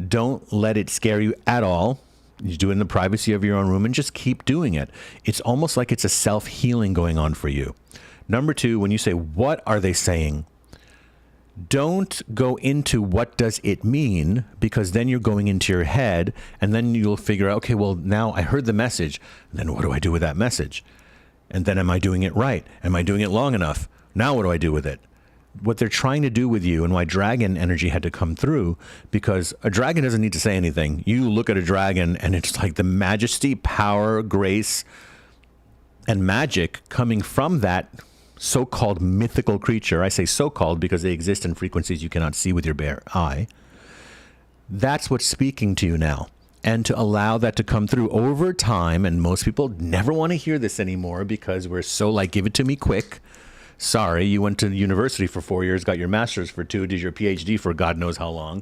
Don't let it scare you at all. You do it in the privacy of your own room and just keep doing it. It's almost like it's a self-healing going on for you. Number two, when you say, what are they saying? Don't go into what does it mean, because then you're going into your head and then you'll figure out, okay, well, now I heard the message. Then what do I do with that message? And then am I doing it right? Am I doing it long enough? Now what do I do with it? What they're trying to do with you, and why dragon energy had to come through, because a dragon doesn't need to say anything. You look at a dragon and it's like the majesty, power, grace, and magic coming from that so-called mythical creature. I say so-called because they exist in frequencies you cannot see with your bare eye. That's what's speaking to you now. and to allow that to come through over time. And most people never want to hear this anymore because we're so like, give it to me quick. Sorry, you went to university for 4 years, got your master's for 2, did your PhD for God knows how long,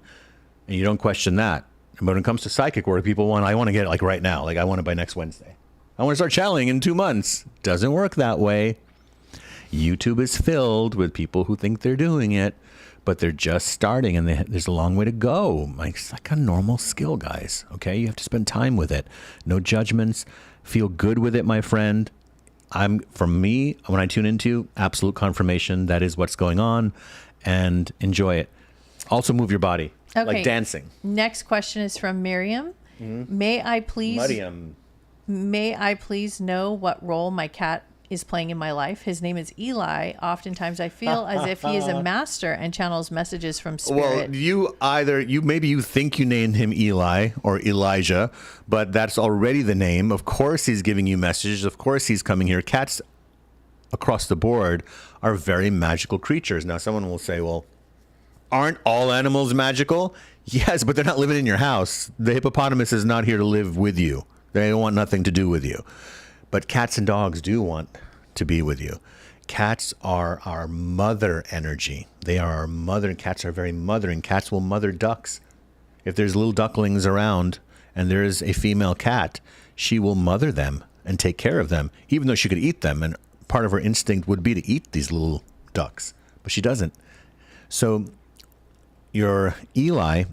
and you don't question that. But when it comes to psychic work, people I want to get it like right now. Like I want it by next Wednesday. I want to start channeling in 2 months. Doesn't work that way. YouTube is filled with people who think they're doing it, but they're just starting, and there's a long way to go. It's like a normal skill, guys. Okay, you have to spend time with it. No judgments. Feel good with it, my friend. From me, when I tune into, absolute confirmation that is what's going on, and enjoy it. Also move your body, like dancing. Next question is from Miriam. Mm-hmm. May I please know what role my cat is playing in my life? His name is Eli. Oftentimes I feel as if he is a master and channels messages from spirit. Well, maybe you think you named him Eli or Elijah, but that's already the name. Of course he's giving you messages. Of course he's coming here. Cats across the board are very magical creatures. Now someone will say, well, aren't all animals magical? Yes, but they're not living in your house. The hippopotamus is not here to live with you. They want nothing to do with you. But cats and dogs do want to be with you. Cats are our mother energy. They are our mother, and cats are very mothering. Cats will mother ducks. If there's little ducklings around and there is a female cat, she will mother them and take care of them, even though she could eat them. And part of her instinct would be to eat these little ducks, but she doesn't. So your Eli,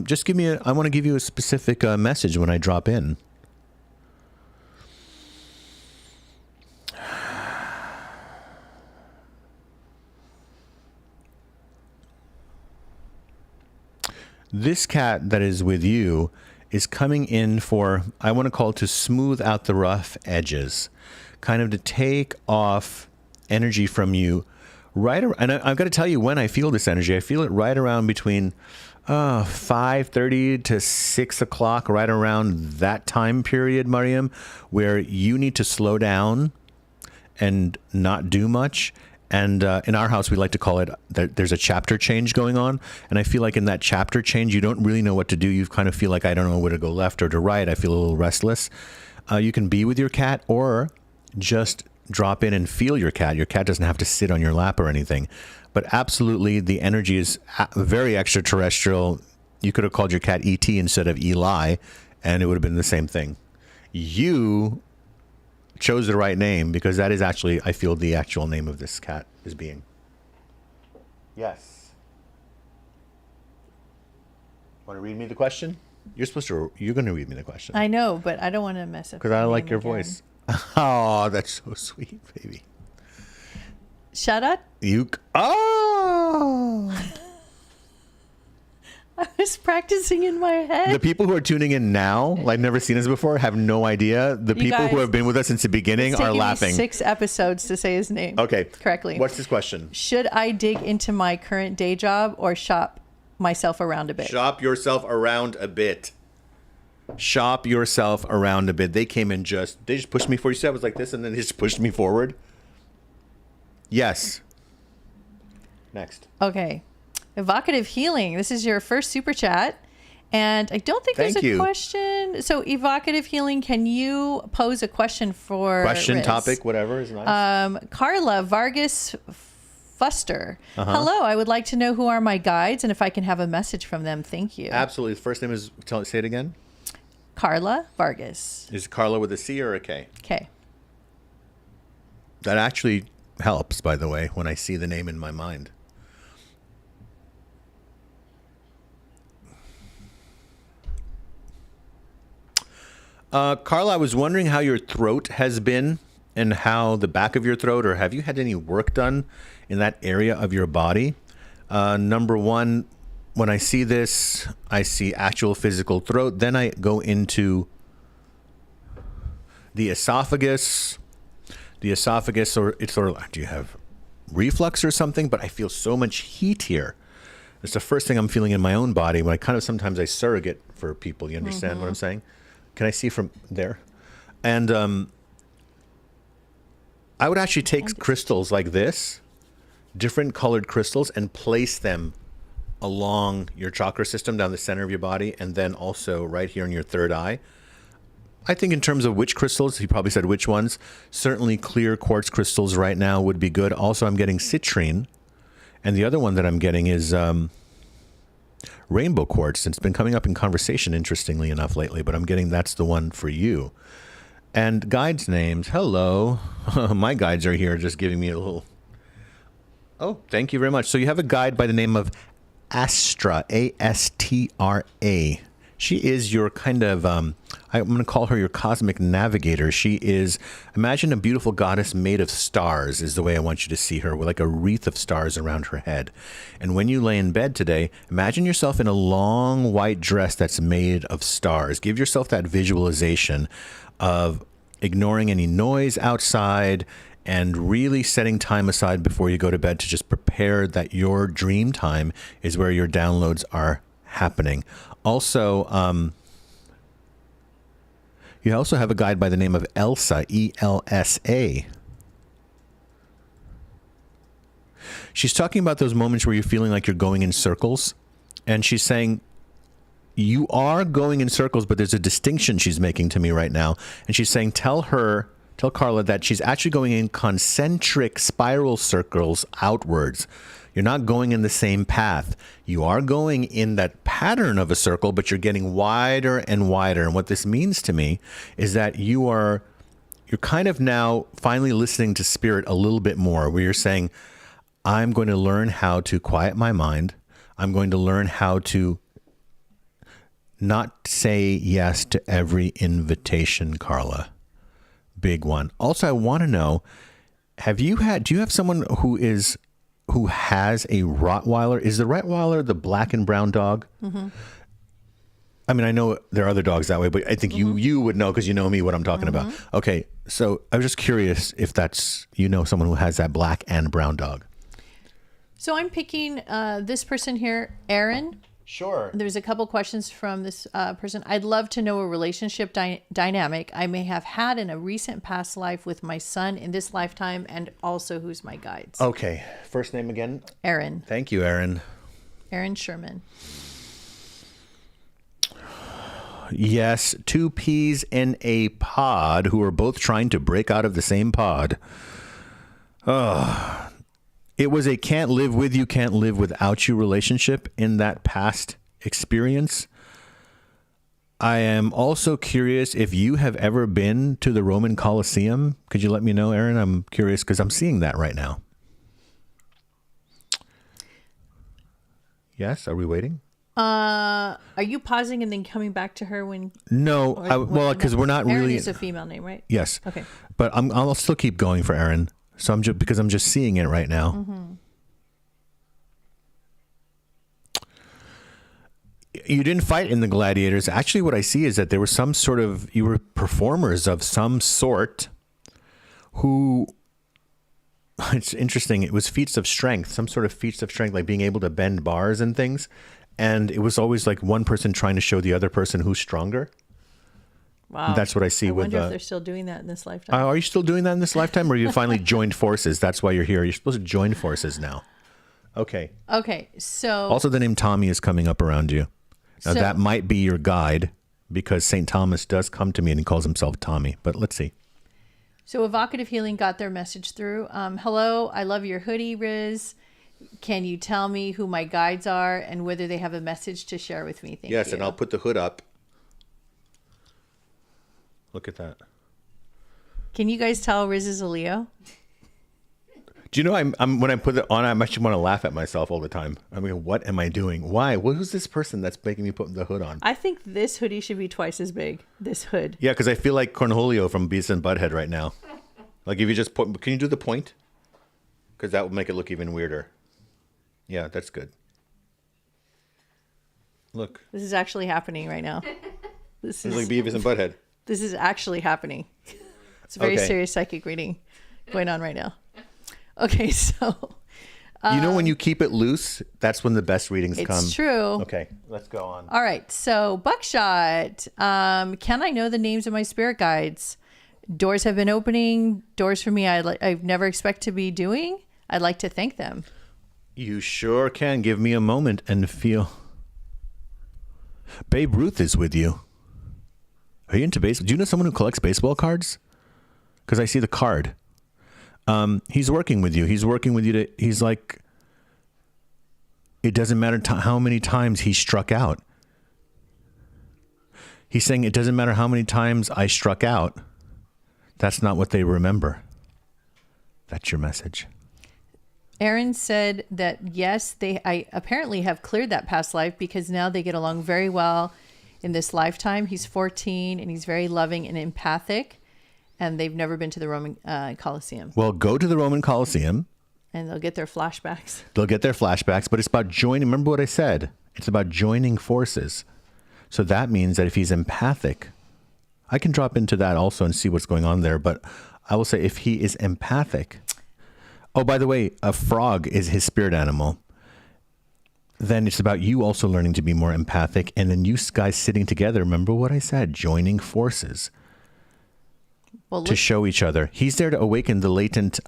just give me I want to give you a specific message when I drop in. This cat that is with you is coming in for, I want to call it to smooth out the rough edges, kind of to take off energy from you right around. And I've got to tell you when I feel this energy. I feel it right around between 5:30 to 6 o'clock, right around that time period, Mariam, where you need to slow down and not do much. And in our house, we like to call it, there's a chapter change going on. And I feel like in that chapter change, you don't really know what to do. You kind of feel like, I don't know where to go left or to right. I feel a little restless. You can be with your cat or just drop in and feel your cat. Your cat doesn't have to sit on your lap or anything. But absolutely, the energy is very extraterrestrial. You could have called your cat E.T. instead of Eli, and it would have been the same thing. You chose the right name because that is actually, I feel, the actual name of this cat is being. Yes. Want to read me the question? You're going to read me the question. I know, but I don't want to mess up. Because I like your voice. Oh, that's so sweet, baby. Shadat? Oh! I was practicing in my head. The people who are tuning in now, like never seen us before, have no idea. The people guys, who have been with us since the beginning are laughing. Me 6 episodes to say his name. Okay. Correctly. What's this question? Should I dig into my current day job or shop myself around a bit? Shop yourself around a bit. Shop yourself around a bit. They came in they just pushed me forward. You said I was like this, and then they just pushed me forward. Yes. Next. Okay. Evocative healing. This is your first super chat. And I don't think there's a question. So evocative healing, can you pose a question for Question, Riz? Topic, whatever is nice. Carla Vargas Fuster. Hello, I would like to know who are my guides and if I can have a message from them. Thank you. Absolutely. The first name is, say it again. Carla Vargas. Is Carla with a C or a K? K. That actually helps, by the way, when I see the name in my mind. Carla, I was wondering how your throat has been and how the back of your throat, or have you had any work done in that area of your body? Number one, when I see this, I see actual physical throat. Then I go into the esophagus. The esophagus, or it's sort of, do you have reflux or something? But I feel so much heat here. It's the first thing I'm feeling in my own body. When sometimes I surrogate for people. You understand what I'm saying? Can I see from there? And I would actually take crystals like this, different colored crystals, and place them along your chakra system down the center of your body, and then also right here in your third eye. I think in terms of which crystals, he probably said which ones. Certainly clear quartz crystals right now would be good. Also, I'm getting citrine. And the other one that I'm getting is rainbow quartz. It's been coming up in conversation, interestingly enough, lately. But I'm getting that's the one for you. And guides' names. Hello. My guides are here just giving me a little... Oh, thank you very much. So you have a guide by the name of Astra, A-S-T-R-A. She is your kind of, I'm going to call her your cosmic navigator. She is, imagine a beautiful goddess made of stars is the way I want you to see her, with like a wreath of stars around her head. And when you lay in bed today, imagine yourself in a long white dress that's made of stars. Give yourself that visualization of ignoring any noise outside and really setting time aside before you go to bed to just prepare that your dream time is where your downloads are happening. Also, you also have a guide by the name of Elsa, E-L-S-A. She's talking about those moments where you're feeling like you're going in circles. And she's saying, you are going in circles, but there's a distinction she's making to me right now. And she's saying, tell Carla that she's actually going in concentric spiral circles outwards. You're not going in the same path. You are going in that pattern of a circle, but you're getting wider and wider. And what this means to me is that you're kind of now finally listening to spirit a little bit more, where you're saying, I'm going to learn how to quiet my mind. I'm going to learn how to not say yes to every invitation, Carla. Big one. Also, I want to know, do you have someone who has a Rottweiler? Is the Rottweiler the black and brown dog? Mm-hmm. I mean, I know there are other dogs that way, but I think you would know because you know me what I'm talking about. Okay, so I was just curious if that's, someone who has that black and brown dog. So I'm picking this person here, Aaron. Sure. There's a couple questions from this person. I'd love to know a relationship dynamic I may have had in a recent past life with my son in this lifetime, and also who's my guides. Okay. First name again? Aaron. Thank you, Aaron. Aaron Sherman. Yes, two peas in a pod who are both trying to break out of the same pod. It was a can't live with you, can't live without you relationship in that past experience. I am also curious if you have ever been to the Roman Colosseum. Could you let me know, Aaron? I'm curious because I'm seeing that right now. Yes, are we waiting? Are you pausing and then coming back to her when? No, because we're not Aaron really. Is a female name, right? Yes. Okay. But I'll still keep going for Aaron. So because I'm just seeing it right now. Mm-hmm. You didn't fight in the gladiators. Actually, what I see is that there was you were performers of some sort who, it's interesting. It was feats of strength, some sort of feats of strength, like being able to bend bars and things. And it was always like one person trying to show the other person who's stronger. Wow. That's what I see I with... wonder if they're still doing that in this lifetime. Are you still doing that in this lifetime, or you finally joined forces? That's why you're here. You're supposed to join forces now. Okay. Okay, so... Also, the name Tommy is coming up around you. Now, that might be your guide, because St. Thomas does come to me and he calls himself Tommy. But let's see. So Evocative Healing got their message through. Hello, I love your hoodie, Riz. Can you tell me who my guides are and whether they have a message to share with me? Thank you. Yes, and I'll put the hood up. Look at that. Can you guys tell Riz is a Leo? Do you know, I'm when I put it on, I actually want to laugh at myself all the time. I mean, what am I doing? Why? Who's this person that's making me put the hood on? I think this hoodie should be twice as big. This hood. Yeah, because I feel like Cornholio from Beavis and Butthead right now. Like if you just put, can you do the point? Because that would make it look even weirder. Yeah, that's good. Look. This is actually happening right now. This is like Beavis and Butthead. This is actually happening. It's a very serious psychic reading going on right now. Okay, so... when you keep it loose, that's when the best readings come. It's true. Okay, let's go on. All right, so Buckshot. Can I know the names of my spirit guides? Doors have been opening. Doors for me I've never expect to be doing. I'd like to thank them. You sure can. Give me a moment and feel. Babe Ruth is with you. Are you into baseball? Do you know someone who collects baseball cards? Because I see the card. He's working with you. He's working with you to. He's like. It doesn't matter how many times he struck out. He's saying it doesn't matter how many times I struck out. That's not what they remember. That's your message. Aaron said that yes, I apparently have cleared that past life because now they get along very well in this lifetime. He's 14 and he's very loving and empathic, and they've never been to the Roman Colosseum. Well, go to the Roman Colosseum. And they'll get their flashbacks. They'll get their flashbacks, but it's about joining. Remember what I said? It's about joining forces. So that means that if he's empathic, I can drop into that also and see what's going on there. But I will say if he is empathic. Oh, by the way, a frog is his spirit animal. Then it's about you also learning to be more empathic. And then you guys sitting together. Remember what I said? Joining forces to show each other. He's there to awaken the latent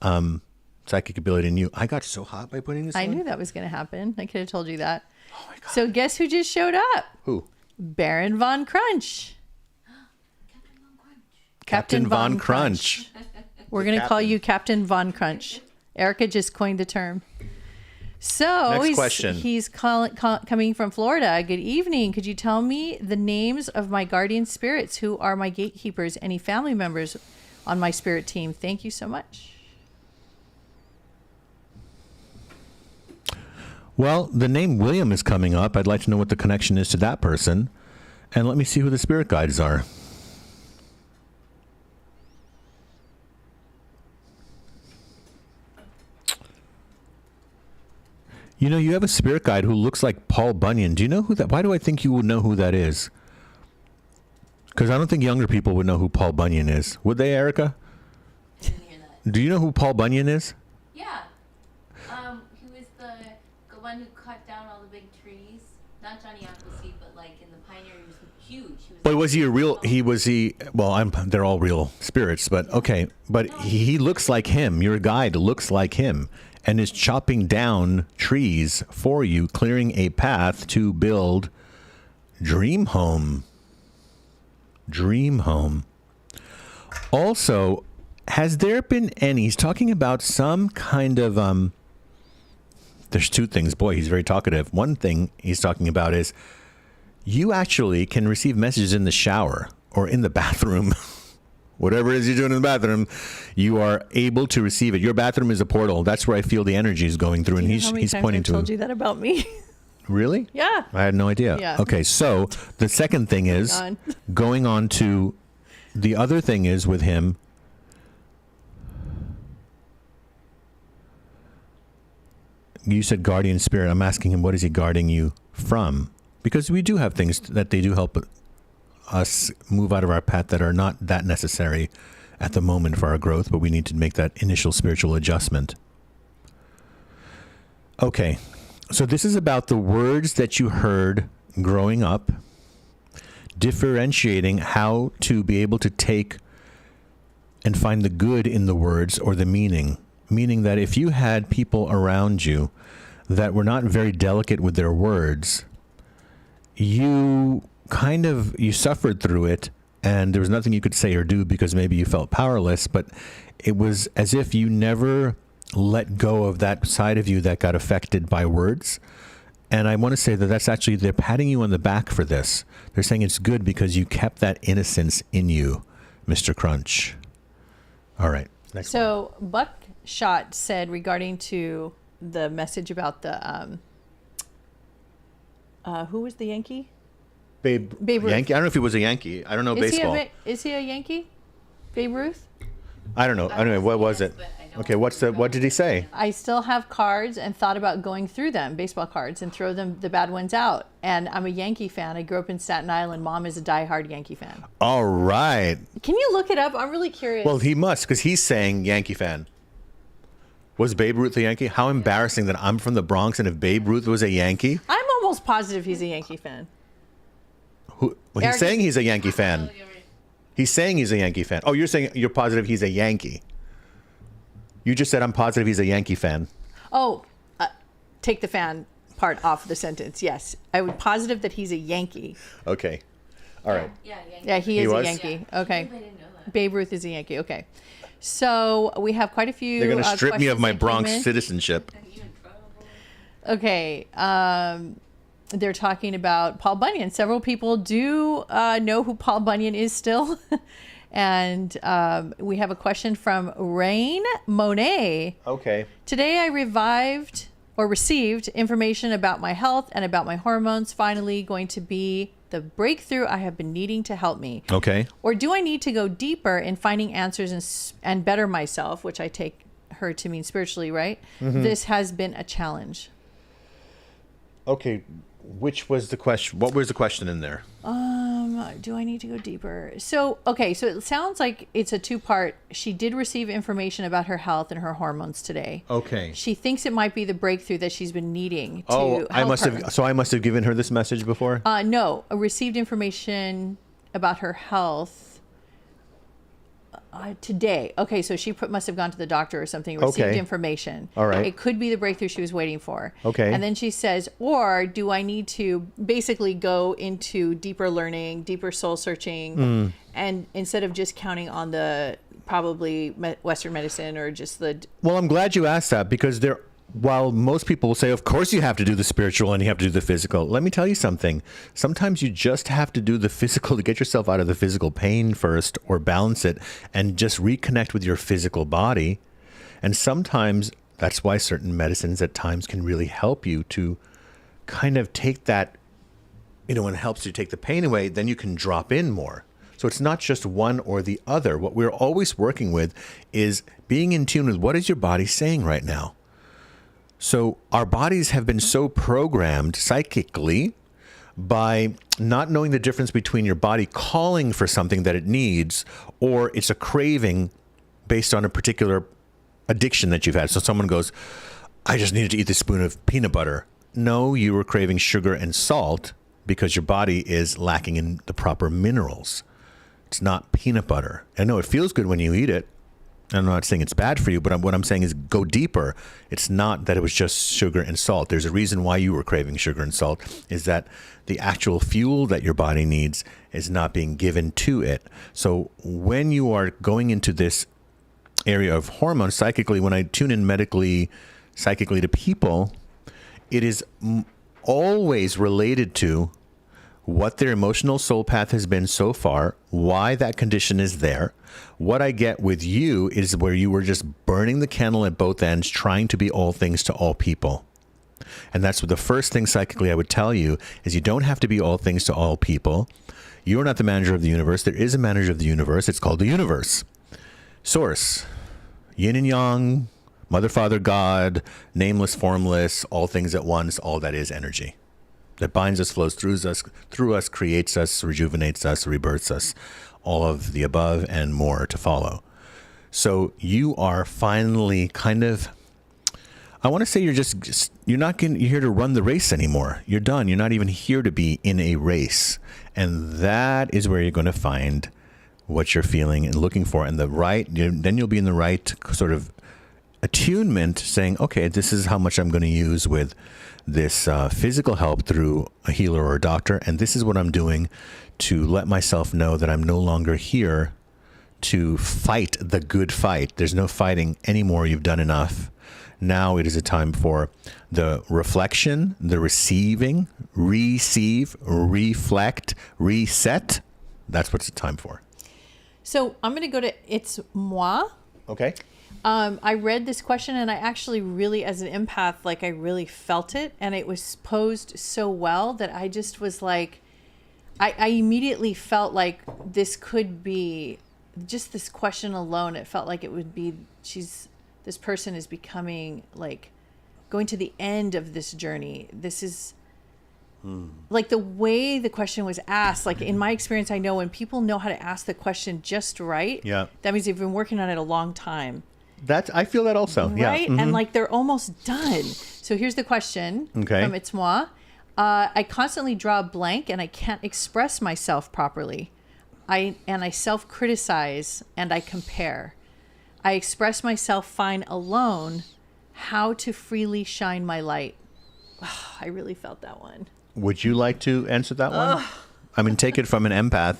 psychic ability in you. I got so hot by putting this I on. knew that was going to happen. I could have told you that. Oh my God. So guess who just showed up? Who? Baron Von Crunch. Captain Von Crunch. We're going to call you Captain Von Crunch. Erica just coined the term. So Next question. He's coming from Florida. Good evening. Could you tell me the names of my guardian spirits? Who are my gatekeepers? Any family members on my spirit team? Thank you so much. Well, the name William is coming up. I'd like to know what the connection is to that person. And let me see who the spirit guides are. You know, you have a spirit guide who looks like Paul Bunyan. Do you know who that? Why do I think you would know who that is? Because I don't think younger people would know who Paul Bunyan is. Would they, Erica? Didn't hear that. Do you know who Paul Bunyan is? Yeah. He was the one who cut down all the big trees. Not Johnny Appleseed, but like in the Pioneer, he was huge. He was But was he a real? Well, they're all real spirits, but okay. But he looks like him. Your guide looks like him, and is chopping down trees for you, clearing a path to build Dream Home. Dream Home. Also, has there been any? He's talking about some kind of There's two things. Boy, he's very talkative. One thing he's talking about is you actually can receive messages in the shower or in the bathroom. Whatever it is you're doing in the bathroom, you are able to receive it. Your bathroom is a portal. That's where I feel the energy is going through, and he's pointing to it. I told you that about me. Really? Yeah. I had no idea. Yeah. Okay, so the second thing is going on to the other thing is with him. You said guardian spirit. I'm asking him, what is he guarding you from? Because we do have things that they do help us move out of our path that are not that necessary at the moment for our growth, but we need to make that initial spiritual adjustment. Okay, so this is about the words that you heard growing up, differentiating how to be able to take and find the good in the words or the meaning. Meaning that if you had people around you that were not very delicate with their words, you suffered through it, and there was nothing you could say or do because maybe you felt powerless, but it was as if you never let go of that side of you that got affected by words. And I want to say that that's actually, they're patting you on the back for this. They're saying it's good because you kept that innocence in you, Mr. Crunch. All right. Next So Buckshot said regarding to the message about the who was the Yankee? Babe Ruth. Yankee. I don't know if he was a Yankee. I don't know baseball. Is he a Yankee? Babe Ruth? I don't know. Anyway, what was it? Okay, what did he say? I still have cards and thought about going through them, baseball cards, and throw the bad ones out. And I'm a Yankee fan. I grew up in Staten Island. Mom is a diehard Yankee fan. All right. Can you look it up? I'm really curious. Well, he must, because he's saying Yankee fan. Was Babe Ruth a Yankee? How embarrassing that I'm from the Bronx, and if Babe Ruth was a Yankee? I'm almost positive he's a Yankee fan. He's saying he's a Yankee fan. He's saying he's a Yankee fan. Oh, you're saying you're positive he's a Yankee. You just said I'm positive he's a Yankee fan. Oh, take the fan part off the sentence. Yes, I would positive that he's a Yankee. Okay. All right. Yeah, Yeah, he is was? a Yankee. Okay. I didn't know that. Babe Ruth is a Yankee. Okay. So we have quite a few. They're going to strip me of questions my that came Bronx in. citizenship. Are you in trouble? Okay. They're talking about Paul Bunyan. Several people do know who Paul Bunyan is still. And we have a question from Rain Monet. Okay. Today I received information about my health and about my hormones. Finally going to be the breakthrough I have been needing to help me. Okay. Or do I need to go deeper in finding answers and better myself, which I take her to mean spiritually, right? This has been a challenge. Okay. Which was the question? What was the question in there? Do I need to go deeper? So it sounds like it's a two-part. She did receive information about her health and her hormones today. Okay. She thinks it might be the breakthrough that she's been needing to Oh, I help must her. have. So I must have given her this message before. No, received information about her health today. Okay, so she must have gone to the doctor or something, received Okay. information. All right. It could be the breakthrough she was waiting for. Okay. And then she says, or do I need to basically go into deeper learning, deeper soul searching, and instead of just counting on the probably Western medicine or just the... Well, I'm glad you asked that because while most people will say, of course you have to do the spiritual and you have to do the physical, let me tell you something. Sometimes you just have to do the physical to get yourself out of the physical pain first or balance it and just reconnect with your physical body. And sometimes that's why certain medicines at times can really help you to kind of take that, when it helps you take the pain away, then you can drop in more. So it's not just one or the other. What we're always working with is being in tune with what is your body saying right now. So our bodies have been so programmed psychically by not knowing the difference between your body calling for something that it needs or it's a craving based on a particular addiction that you've had. So someone goes, I just needed to eat this spoon of peanut butter. No, you were craving sugar and salt because your body is lacking in the proper minerals. It's not peanut butter. I know it feels good when you eat it. I'm not saying it's bad for you, but what I'm saying is go deeper. It's not that it was just sugar and salt. There's a reason why you were craving sugar and salt, is that the actual fuel that your body needs is not being given to it. So when you are going into this area of hormones psychically, when I tune in medically, psychically to people, it is always related to what their emotional soul path has been so far, why that condition is there. What I get with you is where you were just burning the candle at both ends, trying to be all things to all people. And that's what the first thing psychically I would tell you is you don't have to be all things to all people. You're not the manager of the universe. There is a manager of the universe. It's called the universe. Source, yin and yang, mother, father, God, nameless, formless, all things at once, all that is energy. That binds us, flows through us, creates us, rejuvenates us, rebirths us, all of the above and more to follow. So you are finally kind of, I want to say you're here to run the race anymore. You're done. You're not even here to be in a race. And that is where you're going to find what you're feeling and looking for. And then you'll be in the right sort of attunement saying, okay, this is how much I'm going to use with this physical help through a healer or a doctor. And this is what I'm doing to let myself know that I'm no longer here to fight the good fight. There's no fighting anymore. You've done enough. Now it is a time for the reflection, the receiving, receive, reflect, reset. That's what it's time for. So I'm going to go to It's Moi. Okay. I read this question and I actually really, as an empath, I really felt it, and it was posed so well that I just was like, I immediately felt like this could be just this question alone. It felt like it would be, this person is becoming going to the end of this journey. This is the way the question was asked, in my experience, I know when people know how to ask the question just right, yeah, that means they've been working on it a long time. I feel that also. Right? Yeah. Mm-hmm. And they're almost done. So here's the question from It's Moi. I constantly draw a blank and I can't express myself properly. I self-criticize and I compare. I express myself fine alone. How to freely shine my light? I really felt that one. Would you like to answer that one? I mean, take it from an empath.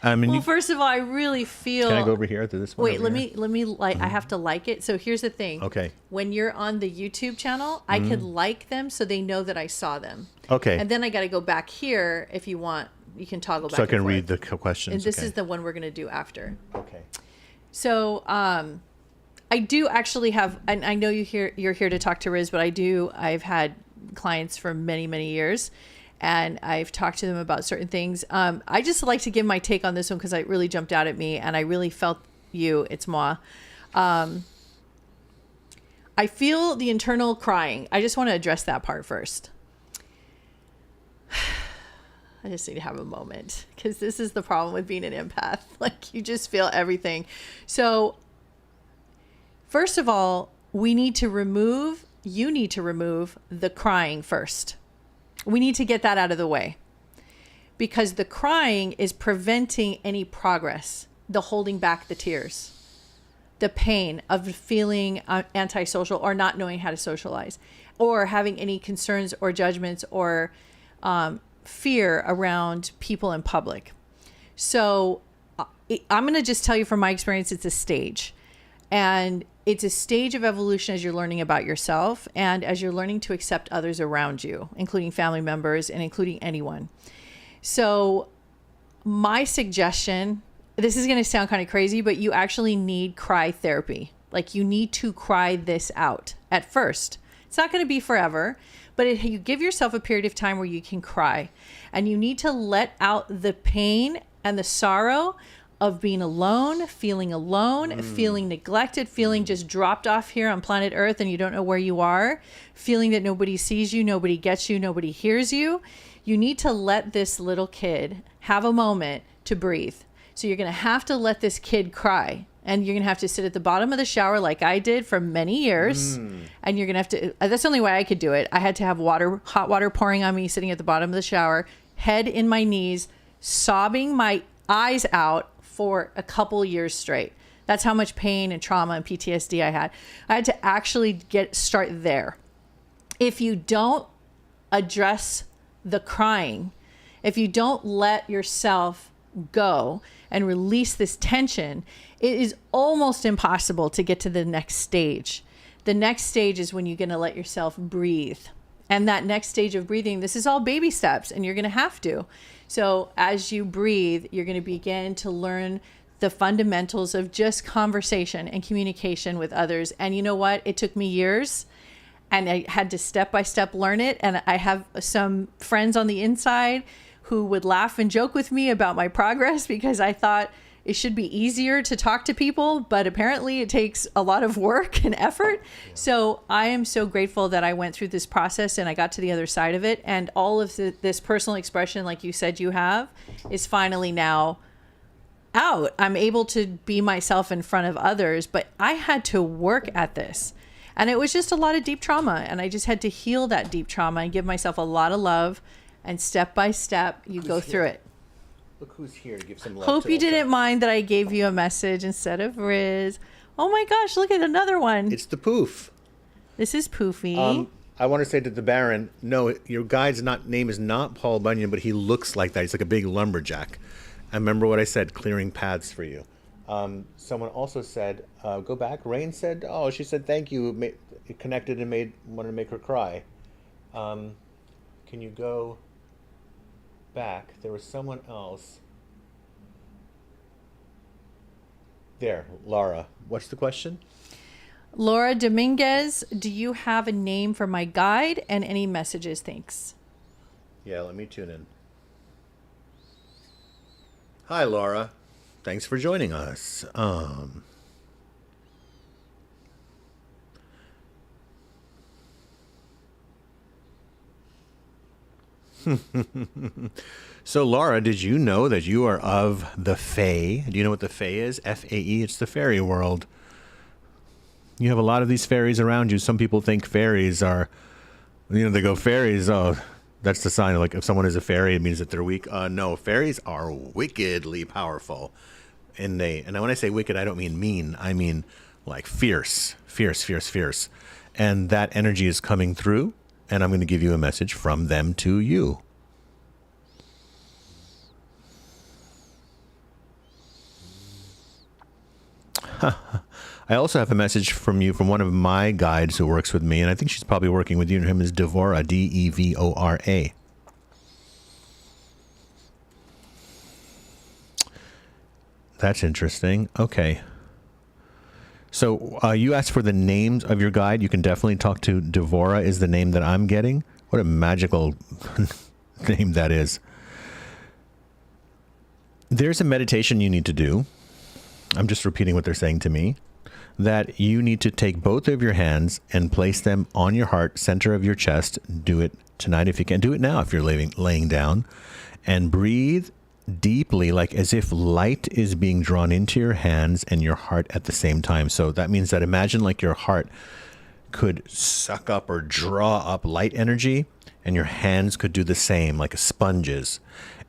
I mean, Well, first of all, I really feel. can I go over here to this one? Wait, over let here? me like. I have to like it. So here's the thing. Okay. When you're on the YouTube channel, I could like them so they know that I saw them. Okay. And then I got to go back here if you want. You can toggle back. So I can and read forth. the questions. And this okay. is the one we're going to do after. Okay. So, I do actually have, and I know you're here to talk to Riz, but I've had clients for many, many years, and I've talked to them about certain things. I just like to give my take on this one because it really jumped out at me, and I really felt it's moi. I feel the internal crying. I just want to address that part first. I just need to have a moment because this is the problem with being an empath. Like, you just feel everything. So first of all, you need to remove the crying first. We need to get that out of the way because the crying is preventing any progress, the holding back the tears, the pain of feeling antisocial or not knowing how to socialize or having any concerns or judgments or fear around people in public. So I'm going to just tell you from my experience, it's a stage. And it's a stage of evolution as you're learning about yourself and as you're learning to accept others around you, including family members and including anyone. So my suggestion, this is going to sound kind of crazy, but you actually need cry therapy. Like, you need to cry this out at first. It's not going to be forever, but you give yourself a period of time where you can cry, and you need to let out the pain and the sorrow of being alone, feeling neglected, feeling just dropped off here on planet Earth and you don't know where you are, feeling that nobody sees you, nobody gets you, nobody hears you. You need to let this little kid have a moment to breathe. So you're going to have to let this kid cry. And you're going to have to sit at the bottom of the shower like I did for many years. And you're going to have to, that's the only way I could do it. I had to have hot water pouring on me, sitting at the bottom of the shower, head in my knees, sobbing my eyes out for a couple years straight. That's how much pain and trauma and PTSD I had. I had to actually start there. If you don't address the crying, if you don't let yourself go and release this tension, it is almost impossible to get to the next stage. The next stage is when you're going to let yourself breathe. And that next stage of breathing, this is all baby steps, and you're going to have to. So as you breathe, you're going to begin to learn the fundamentals of just conversation and communication with others. And you know what? It took me years, and I had to step by step learn it. And I have some friends on the inside who would laugh and joke with me about my progress because I thought it should be easier to talk to people, but apparently it takes a lot of work and effort. So I am so grateful that I went through this process and I got to the other side of it. And all of this personal expression, like you said you have, is finally now out. I'm able to be myself in front of others, but I had to work at this. And it was just a lot of deep trauma. And I just had to heal that deep trauma and give myself a lot of love. And step by step, you go through it. Look who's here to give some love. Hope you didn't mind that I gave you a message instead of Riz. Oh my gosh, look at another one. It's the poof. This is Poofy. I want to say to the Baron, no, your guide's name is not Paul Bunyan, but he looks like that. He's like a big lumberjack. I remember what I said, clearing paths for you. Someone also said, go back. Rain said, she said thank you. It connected and wanted to make her cry. Can you go back? There was someone else. There, Laura. What's the question? Laura Dominguez, do you have a name for my guide and any messages? Thanks. Yeah, let me tune in. Hi, Laura. Thanks for joining us. So, Laura, did you know that you are of the Fae? Do you know what the Fae is? F-A-E, it's the fairy world. You have a lot of these fairies around you. Some people think fairies are, they go, fairies, that's the sign of, like, if someone is a fairy, it means that they're weak. No, fairies are wickedly powerful. And when I say wicked, I don't mean mean. I mean, like, fierce. And that energy is coming through. and I'm going to give you a message from them to you. I also have a message from you from one of my guides who works with me, and I think she's probably working with you. Her name is Devora, Devora. That's interesting. Okay. So you asked for the names of your guide. You can definitely talk to Devora is the name that I'm getting. What a magical name that is. There's a meditation you need to do. I'm just repeating what they're saying to me. That you need to take both of your hands and place them on your heart, center of your chest. Do it tonight if you can. Do it now if you're laying down. And breathe deeply, like as if light is being drawn into your hands and your heart at the same time. So that means that imagine like your heart could suck up or draw up light energy, and your hands could do the same, like sponges,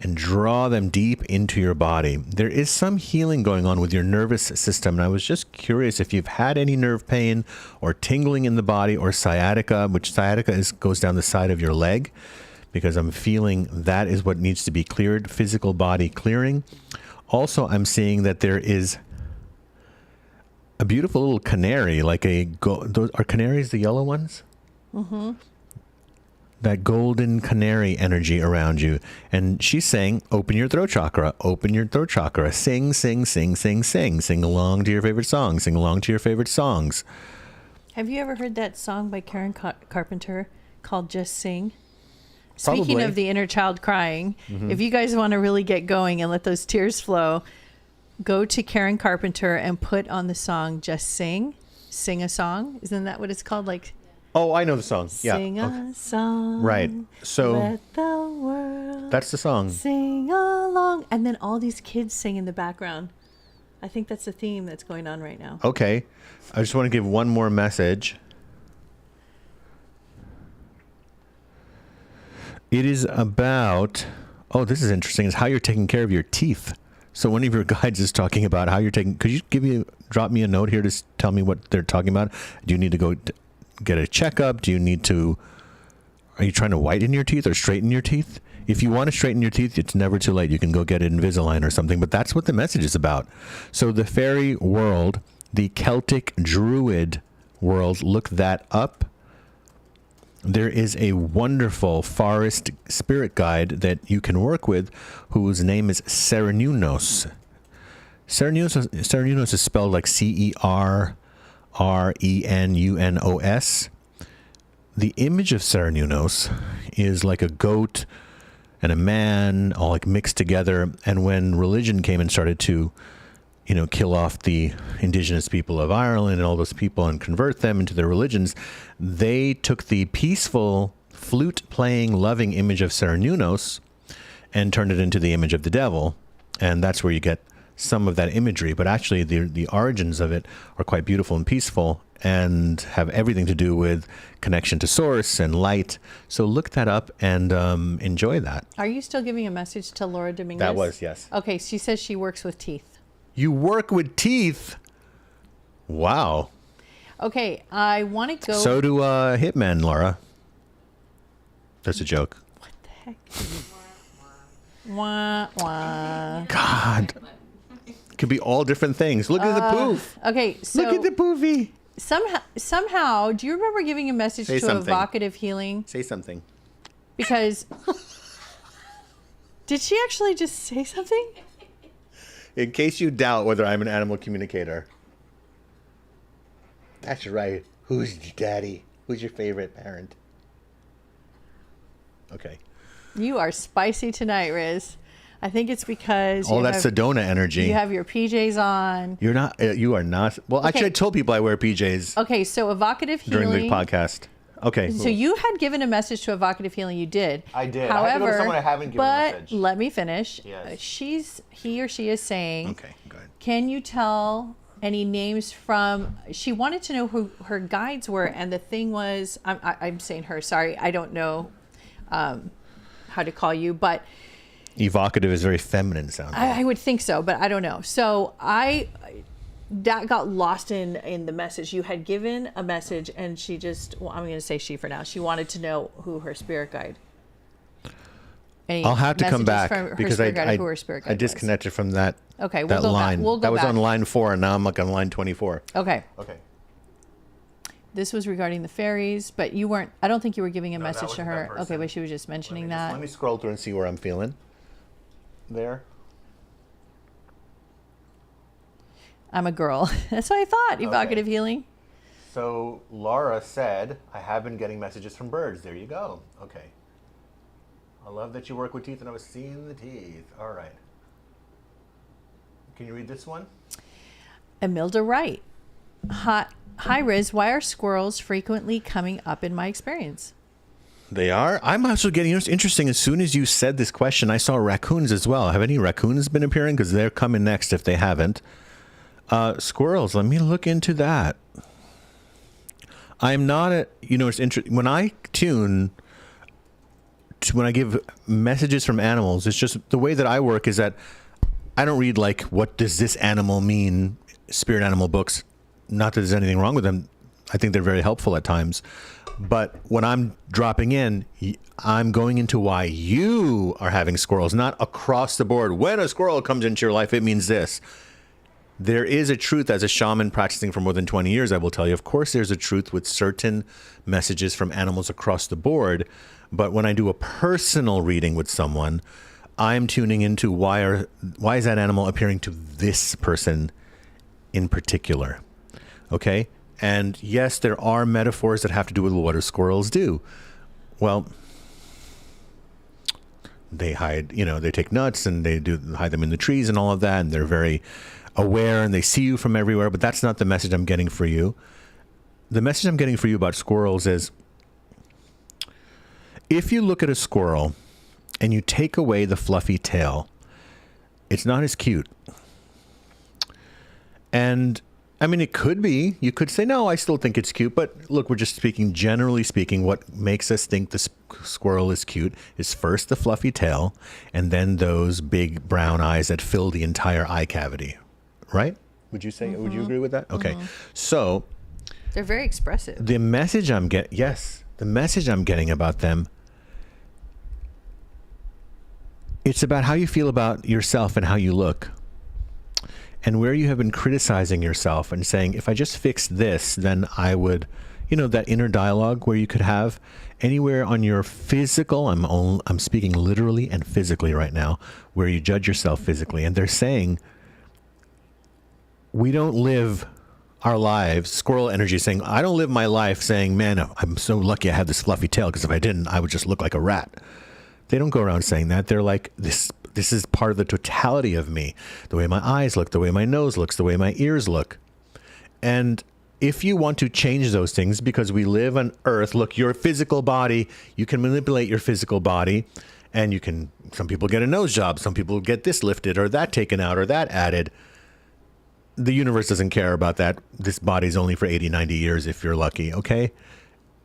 and draw them deep into your body. There is some healing going on with your nervous system, and I was just curious if you've had any nerve pain or tingling in the body or sciatica, which sciatica goes down the side of your leg, because I'm feeling that is what needs to be cleared, physical body clearing. Also, I'm seeing that there is a beautiful little canary, like those are canaries the yellow ones? Mm-hmm. That golden canary energy around you. And she's saying, open your throat chakra, open your throat chakra. Sing, sing, sing, sing, sing. Sing along to your favorite songs. Sing along to your favorite songs. Have you ever heard that song by Karen Carpenter called Just Sing? Probably. Speaking of the inner child crying, if you guys want to really get going and let those tears flow, go to Karen Carpenter and put on the song Just Sing. Sing a song. Isn't that what it's called? Like, oh, I know the song. Sing yeah. a song. Right. So let the world that's the song. sing along. And then all these kids sing in the background. I think that's the theme that's going on right now. Okay. I just want to give one more message. It is about, oh, this is interesting, is how you're taking care of your teeth. So one of your guides is talking about how you're taking, could you drop me a note here to tell me what they're talking about? Do you need to go get a checkup? Are you trying to whiten your teeth or straighten your teeth? If you want to straighten your teeth, it's never too late. You can go get an Invisalign or something, but that's what the message is about. So the fairy world, the Celtic druid world, look that up. There is a wonderful forest spirit guide that you can work with whose name is Cernunnos. Cernunnos is spelled like Cerrenunos. The image of Cernunnos is like a goat and a man all like mixed together. And when religion came and started to, kill off the indigenous people of Ireland and all those people and convert them into their religions, they took the peaceful flute-playing, loving image of Cernunnos and turned it into the image of the devil. And that's where you get some of that imagery. But actually, the origins of it are quite beautiful and peaceful and have everything to do with connection to source and light. So look that up and enjoy that. Are you still giving a message to Laura Dominguez? That was, yes. Okay, she says she works with teeth. You work with teeth? Wow. Okay, I want to go... So do hitmen, Laura. That's a joke. What the heck? Wah, wah. God. Could be all different things. Look at the poof. Okay, so... Look at the poofy. Somehow, do you remember giving a message to something. evocative healing? Say something. Because... Did she actually just say something? In case you doubt whether I'm an animal communicator. That's right. Who's your daddy? Who's your favorite parent? Okay. You are spicy tonight, Riz. I think it's because that's Sedona energy. You have your PJs on. You're not. You are not. Well, Okay. actually, I told people I wear PJs Okay, so evocative healing. during the podcast. Okay. So you had given a message to evocative healing. You did. I did. However, I had to go to someone I haven't given a message. But let me finish. Yes. He or she is saying. Okay. Go ahead. Can you tell any names from? She wanted to know who her guides were, and the thing was, I'm saying her. Sorry, I don't know how to call you, but Evocative is very feminine sounding. I would think so, but I don't know. So that got lost in the message. You had given a message, and she just, well, I'm going to say she for now. She wanted to know who her spirit guide. I'll have to come back because I disconnected from that. Okay, that line. We'll go that was back. on line 4, and now I'm like on line 24. Okay. Okay. This was regarding the fairies, but you weren't. I don't think you were giving a No, message that to wasn't her. that person. Okay, but she was just mentioning that. Let me scroll through and see where I'm feeling. There. I'm a girl. That's what I thought. Evocative healing. So Laura said, I have been getting messages from birds. There you go. Okay. I love that you work with teeth, and I was seeing the teeth. All right. Can you read this one? Emilda Wright. Hi, Riz. Why are squirrels frequently coming up in my experience? They are. I'm also getting interesting. As soon as you said this question, I saw raccoons as well. Have any raccoons been appearing? Because they're coming next if they haven't. Squirrels. Let me look into that. I'm not it's interesting. When I tune, when I give messages from animals, it's just the way that I work is that I don't read like, what does this animal mean? Spirit animal books. Not that there's anything wrong with them. I think they're very helpful at times. But when I'm dropping in, I'm going into why you are having squirrels, not across the board. When a squirrel comes into your life, it means this. There is a truth as a shaman practicing for more than 20 years, I will tell you. Of course, there's a truth with certain messages from animals across the board. But when I do a personal reading with someone, I'm tuning into why is that animal appearing to this person in particular. Okay? And yes, there are metaphors that have to do with what do squirrels do. Well, they hide, they take nuts and they hide them in the trees and all of that. And they're very aware and they see you from everywhere. But that's not the message I'm getting for you. The message I'm getting for you about squirrels is, if you look at a squirrel and you take away the fluffy tail, it's not as cute. And I mean, it could be. You could say, no, I still think it's cute. But look, we're just generally speaking, what makes us think the squirrel is cute is first the fluffy tail and then those big brown eyes that fill the entire eye cavity. Right? Would you say, would you agree with that? Okay. So they're very expressive. The message I'm getting about them, it's about how you feel about yourself and how you look. And where you have been criticizing yourself and saying, if I just fix this, then I would, that inner dialogue where you could have anywhere on your physical, I'm speaking literally and physically right now, where you judge yourself physically. And they're saying, we don't live our lives, squirrel energy saying, I don't live my life saying, man, I'm so lucky I have this fluffy tail, because if I didn't, I would just look like a rat. They don't go around saying that. They're like, this is part of the totality of me. The way my eyes look, the way my nose looks, the way my ears look. And if you want to change those things, because we live on Earth, look, your physical body, you can manipulate your physical body, and some people get a nose job, some people get this lifted or that taken out or that added. The universe doesn't care about that. This body's only for 80, 90 years if you're lucky, okay?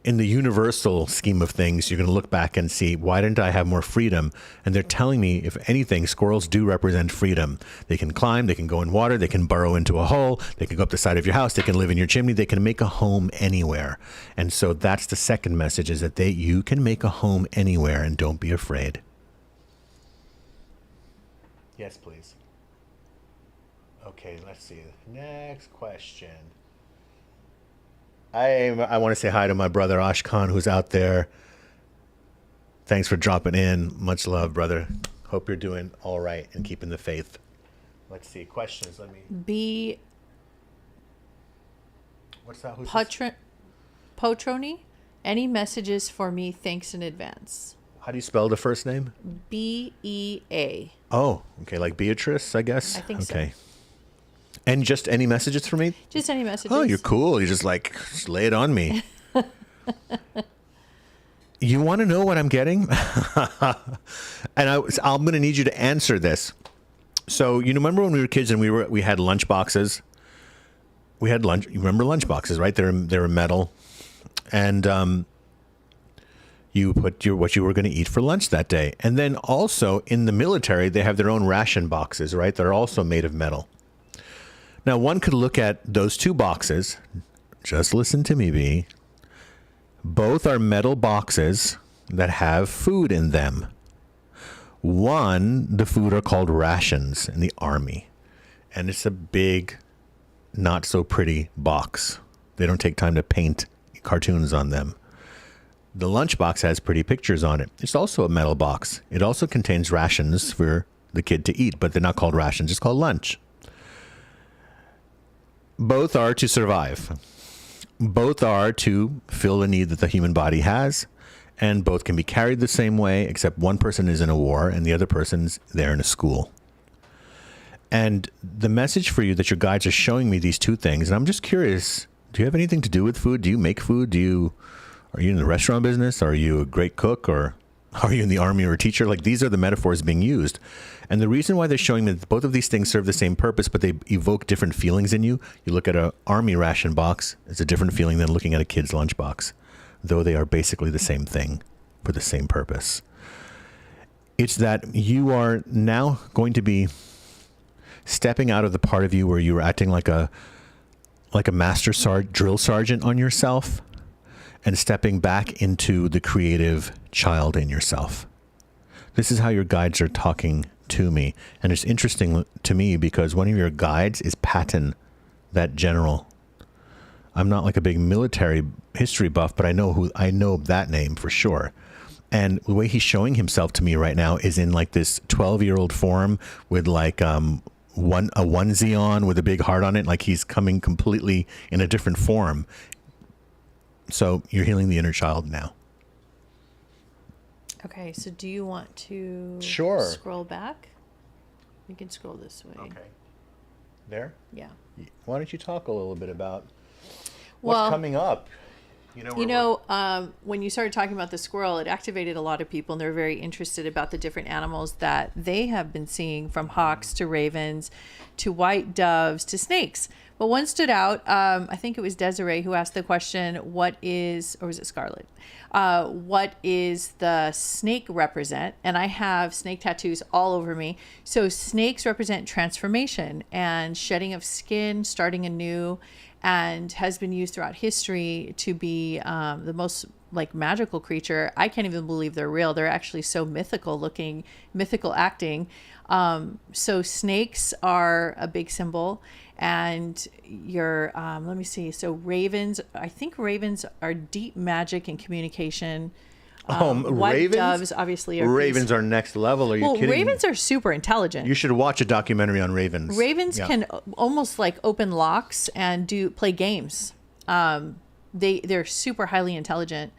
In the universal scheme of things, you're going to look back and see, why didn't I have more freedom? And they're telling me, if anything, squirrels do represent freedom. They can climb, they can go in water, they can burrow into a hole, they can go up the side of your house, they can live in your chimney, they can make a home anywhere. And so that's the second message, is that you can make a home anywhere, and don't be afraid. Yes, please. Okay, let's see. Next question. I want to say hi to my brother Ashkan, who's out there. Thanks for dropping in. Much love, brother. Hope you're doing all right and keeping the faith. Let's see. Questions. What's that? Potroni? Any messages for me? Thanks in advance. How do you spell the first name? Bea. Oh, okay. Like Beatrice, I guess? I think so. Okay. And just any messages for me? Just any messages. Oh, you're cool. You just lay it on me. You want to know what I'm getting? And I'm going to need you to answer this. So, remember when we were kids and we had lunch boxes? We had lunch. You remember lunch boxes, right? They were metal. And you put what you were going to eat for lunch that day. And then also in the military, they have their own ration boxes, right? They're also made of metal. Now, one could look at those two boxes. Just listen to me, B. Both are metal boxes that have food in them. One, the food are called rations in the army. And it's a big, not so pretty box. They don't take time to paint cartoons on them. The lunchbox has pretty pictures on it. It's also a metal box. It also contains rations for the kid to eat, but they're not called rations. It's called lunch. Both are to survive. Both are to fill the need that the human body has. And both can be carried the same way, except one person is in a war and the other person's there in a school. And the message for you that your guides are showing me these two things, and I'm just curious, do you have anything to do with food? Do you make food? Are you in the restaurant business? Are you a great cook? Or are you in the army or a teacher? Like, these are the metaphors being used. And the reason why they're showing me that both of these things serve the same purpose, but they evoke different feelings in you. You look at an army ration box, it's a different feeling than looking at a kid's lunchbox, though they are basically the same thing for the same purpose. It's that you are now going to be stepping out of the part of you where you were acting like a drill sergeant on yourself, and stepping back into the creative child in yourself. This is how your guides are talking to me. And it's interesting to me because one of your guides is Patton, that general. I'm not like a big military history buff, but I know that name for sure. And the way he's showing himself to me right now is in like this 12-year-old form with like a onesie on with a big heart on it. Like he's coming completely in a different form. So you're healing the inner child now. Okay, so do you want to scroll back? You can scroll this way. Okay. There? Yeah. Why don't you talk a little bit about what's coming up? When you started talking about the squirrel, it activated a lot of people, and they're very interested about the different animals that they have been seeing, from hawks to ravens to white doves to snakes. But one stood out. I think it was Desiree who asked the question, or was it Scarlett? What is the snake represent? And I have snake tattoos all over me. So snakes represent transformation and shedding of skin, starting anew, and has been used throughout history to be the most like magical creature. I can't even believe they're real. They're actually so mythical looking, mythical acting. So snakes are a big symbol. And your, let me see. So ravens, I think ravens are deep magic and communication. White ravens? Doves obviously are ravens are next level. Are you kidding? Ravens are super intelligent. You should watch a documentary on ravens. Ravens can almost like open locks and play games. They're super highly intelligent.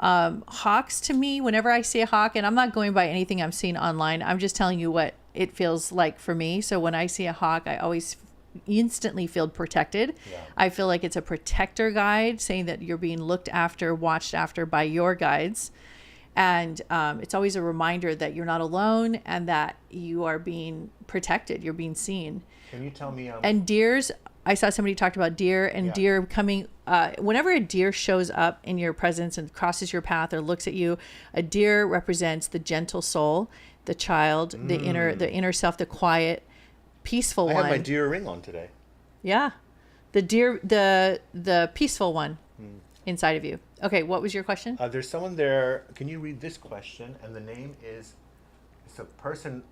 Yeah. Hawks, to me, whenever I see a hawk, and I'm not going by anything I'm seeing online, I'm just telling you what it feels like for me. So when I see a hawk, I always instantly feel protected. Yeah. I feel like it's a protector guide saying that you're being looked after, watched after by your guides. And it's always a reminder that you're not alone and that you are being protected. You're being seen. Can you tell me? And deers, I saw somebody talked about deer and deer coming. Whenever a deer shows up in your presence and crosses your path or looks at you, a deer represents the gentle soul, the child, the inner self, the quiet, peaceful one. I have my deer ring on today. Yeah. The deer, the peaceful one inside of you. Okay, what was your question? There's someone there. Can you read this question? And the name is, it's a person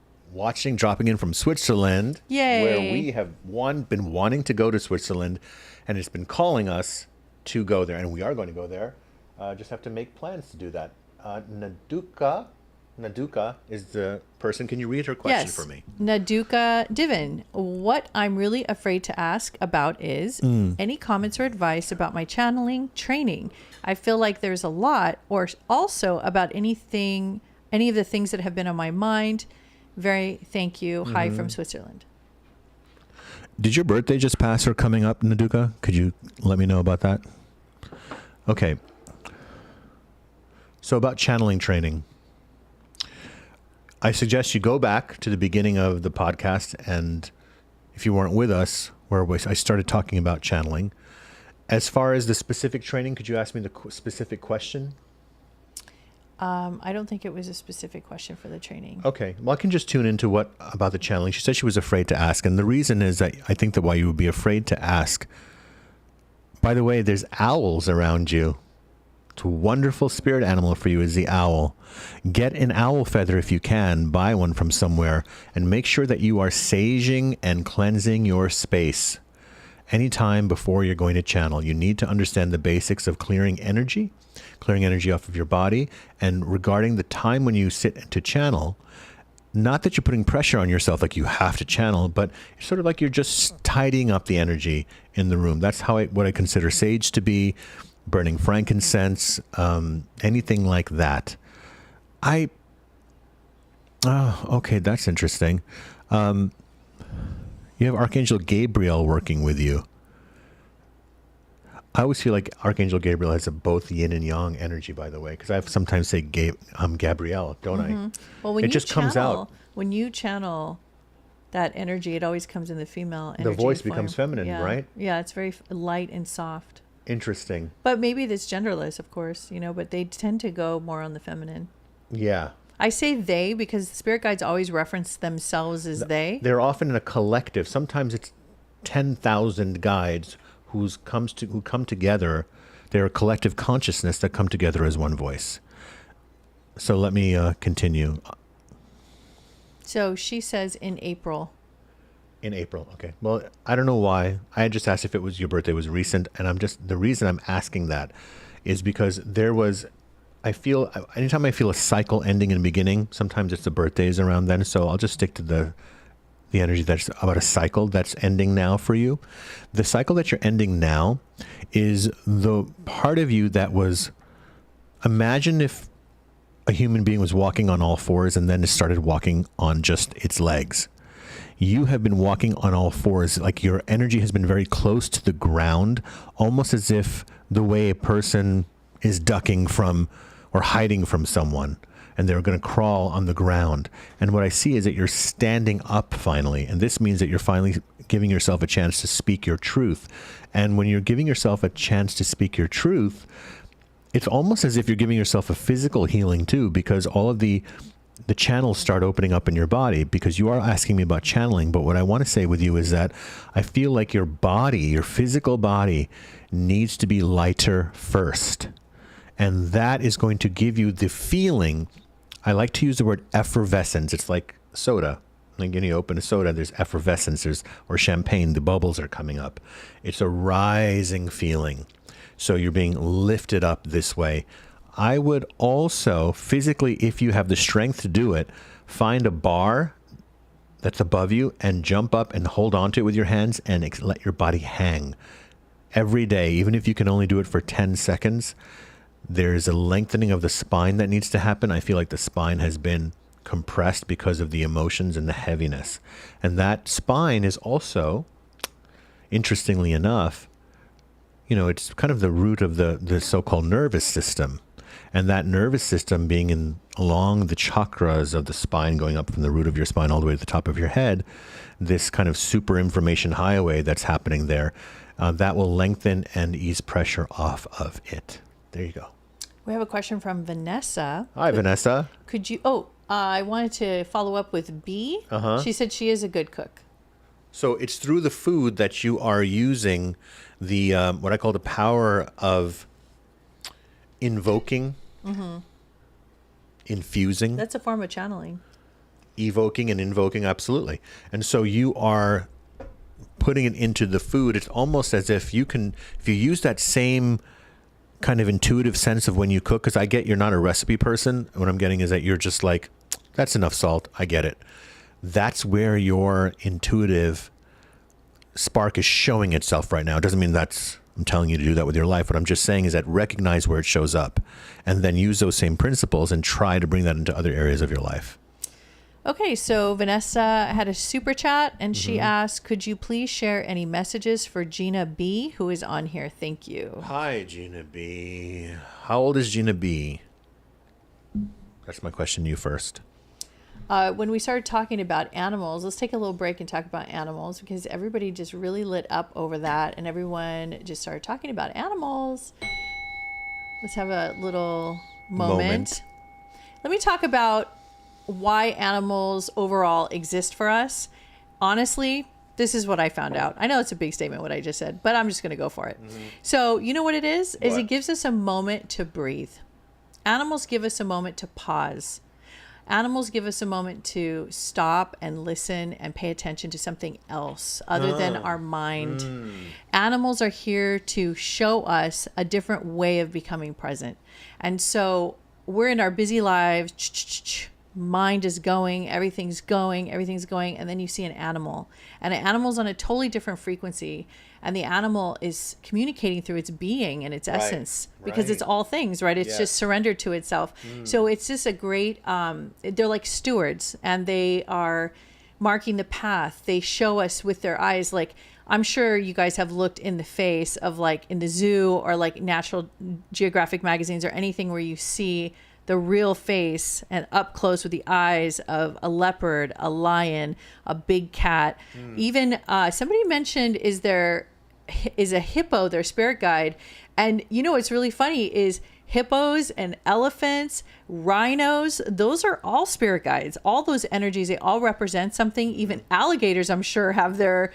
dropping in from Switzerland. Yay. Where we have been wanting to go to Switzerland, and it's been calling us to go there. And we are going to go there. Just have to make plans to do that. Naduka is the person. Can you read her question for me? Naduka Divin. What I'm really afraid to ask about is any comments or advice about my channeling training. I feel like there's a lot, or also about any of the things that have been on my mind. Thank you. Hi from Switzerland. Did your birthday just pass or coming up, Naduka? Could you let me know about that? Okay. So about channeling training. I suggest you go back to the beginning of the podcast, and if you weren't with us, where I started talking about channeling. As far as the specific training, could you ask me the specific question? I don't think it was a specific question for the training. Okay. Well, I can just tune into what about the channeling. She said she was afraid to ask. And the reason is that I think that why you would be afraid to ask. By the way, there's owls around you. It's a wonderful spirit animal for you is the owl. Get an owl feather if you can. Buy one from somewhere. And make sure that you are saging and cleansing your space. Anytime before you're going to channel, you need to understand the basics of clearing energy off of your body. And regarding the time when you sit to channel, not that you're putting pressure on yourself like you have to channel, but it's sort of like you're just tidying up the energy in the room. That's what I consider sage to be, burning frankincense, anything like that. Okay, that's interesting. You have Archangel Gabriel working with you. I always feel like Archangel Gabriel has both yin and yang energy, by the way, because I sometimes say Gabrielle, don't I? Well, when it you just channel, comes out. When you channel that energy, it always comes in the female energy. The voice form. becomes feminine, Yeah. right? Yeah, it's very light and soft. Interesting. But maybe that's genderless, of course, but they tend to go more on the feminine. Yeah. I say they because the spirit guides always reference themselves as they. They're often in a collective. Sometimes it's 10,000 guides who come together. They're a collective consciousness that come together as one voice. So let me continue. So she says in April. In April, okay. Well, I don't know why. I just asked if it was your birthday was recent, and the reason I'm asking that is because anytime I feel a cycle ending and beginning, sometimes it's the birthdays around then, so I'll just stick to the energy that's about a cycle that's ending now for you. The cycle that you're ending now is the part of you that was, imagine if a human being was walking on all fours and then it started walking on just its legs. You have been walking on all fours, like your energy has been very close to the ground, almost as if the way a person is ducking from or hiding from someone, and they're going to crawl on the ground. And what I see is that you're standing up finally, and this means that you're finally giving yourself a chance to speak your truth. And when you're giving yourself a chance to speak your truth, it's almost as if you're giving yourself a physical healing too, because all of the channels start opening up in your body, because you are asking me about channeling. But what I want to say with you is that I feel like your body, your physical body, needs to be lighter first. And that is going to give you the feeling. I like to use the word effervescence. It's like soda. Like when you open a soda, there's effervescence, or champagne, the bubbles are coming up. It's a rising feeling. So you're being lifted up this way. I would also physically, if you have the strength to do it, find a bar that's above you and jump up and hold onto it with your hands and let your body hang. Every day, even if you can only do it for 10 seconds, there's a lengthening of the spine that needs to happen. I feel like the spine has been compressed because of the emotions and the heaviness. And that spine is also, interestingly enough, it's kind of the root of the so-called nervous system. And that nervous system being along the chakras of the spine, going up from the root of your spine all the way to the top of your head, this kind of super information highway that's happening there, that will lengthen and ease pressure off of it. There you go. We have a question from Vanessa. Hi, Vanessa. Could you, I wanted to follow up with B. She said she is a good cook. So it's through the food that you are using the, what I call the power of invoking, infusing. That's a form of channeling. Evoking and invoking, absolutely. And so you are putting it into the food. It's almost as if you use that same kind of intuitive sense of when you cook, because I get you're not a recipe person. What I'm getting is that you're just like, that's enough salt. I get it. That's where your intuitive spark is showing itself right now. It doesn't mean I'm telling you to do that with your life. What I'm just saying is that recognize where it shows up and then use those same principles and try to bring that into other areas of your life. Okay, so Vanessa had a super chat and she asked, could you please share any messages for Gina B, who is on here? Thank you. Hi, Gina B. How old is Gina B? That's my question to you first. When we started talking about animals, let's take a little break and talk about animals, because everybody just really lit up over that and everyone just started talking about animals. Let's have a little moment. let me talk about why animals overall exist for us. Honestly, this is what I found out. I know it's a big statement what I just said, but I'm just going to go for it. So you know what it is? Is What? it gives us a moment to breathe. Animals give us a moment to pause. Animals give us a moment to stop and listen and pay attention to something else other than our mind. Animals are here to show us a different way of becoming present. And so we're in our busy lives, mind is going, everything's going, and then you see an animal. And an animal's on a totally different frequency. And the animal is communicating through its being and its essence because it's all things, right? It's just surrendered to itself. So it's just a great, they're like stewards, and they are marking the path. They show us with their eyes. Like, I'm sure you guys have looked in the face of, like, in the zoo or like National Geographic magazines or anything where you see the real face and up close with the eyes of a leopard, a lion, a big cat. Even somebody mentioned is a hippo their spirit guide. And you know what's really funny is hippos and elephants, rhinos, those are all spirit guides. All those energies, they all represent something. Even alligators, I'm sure, have they're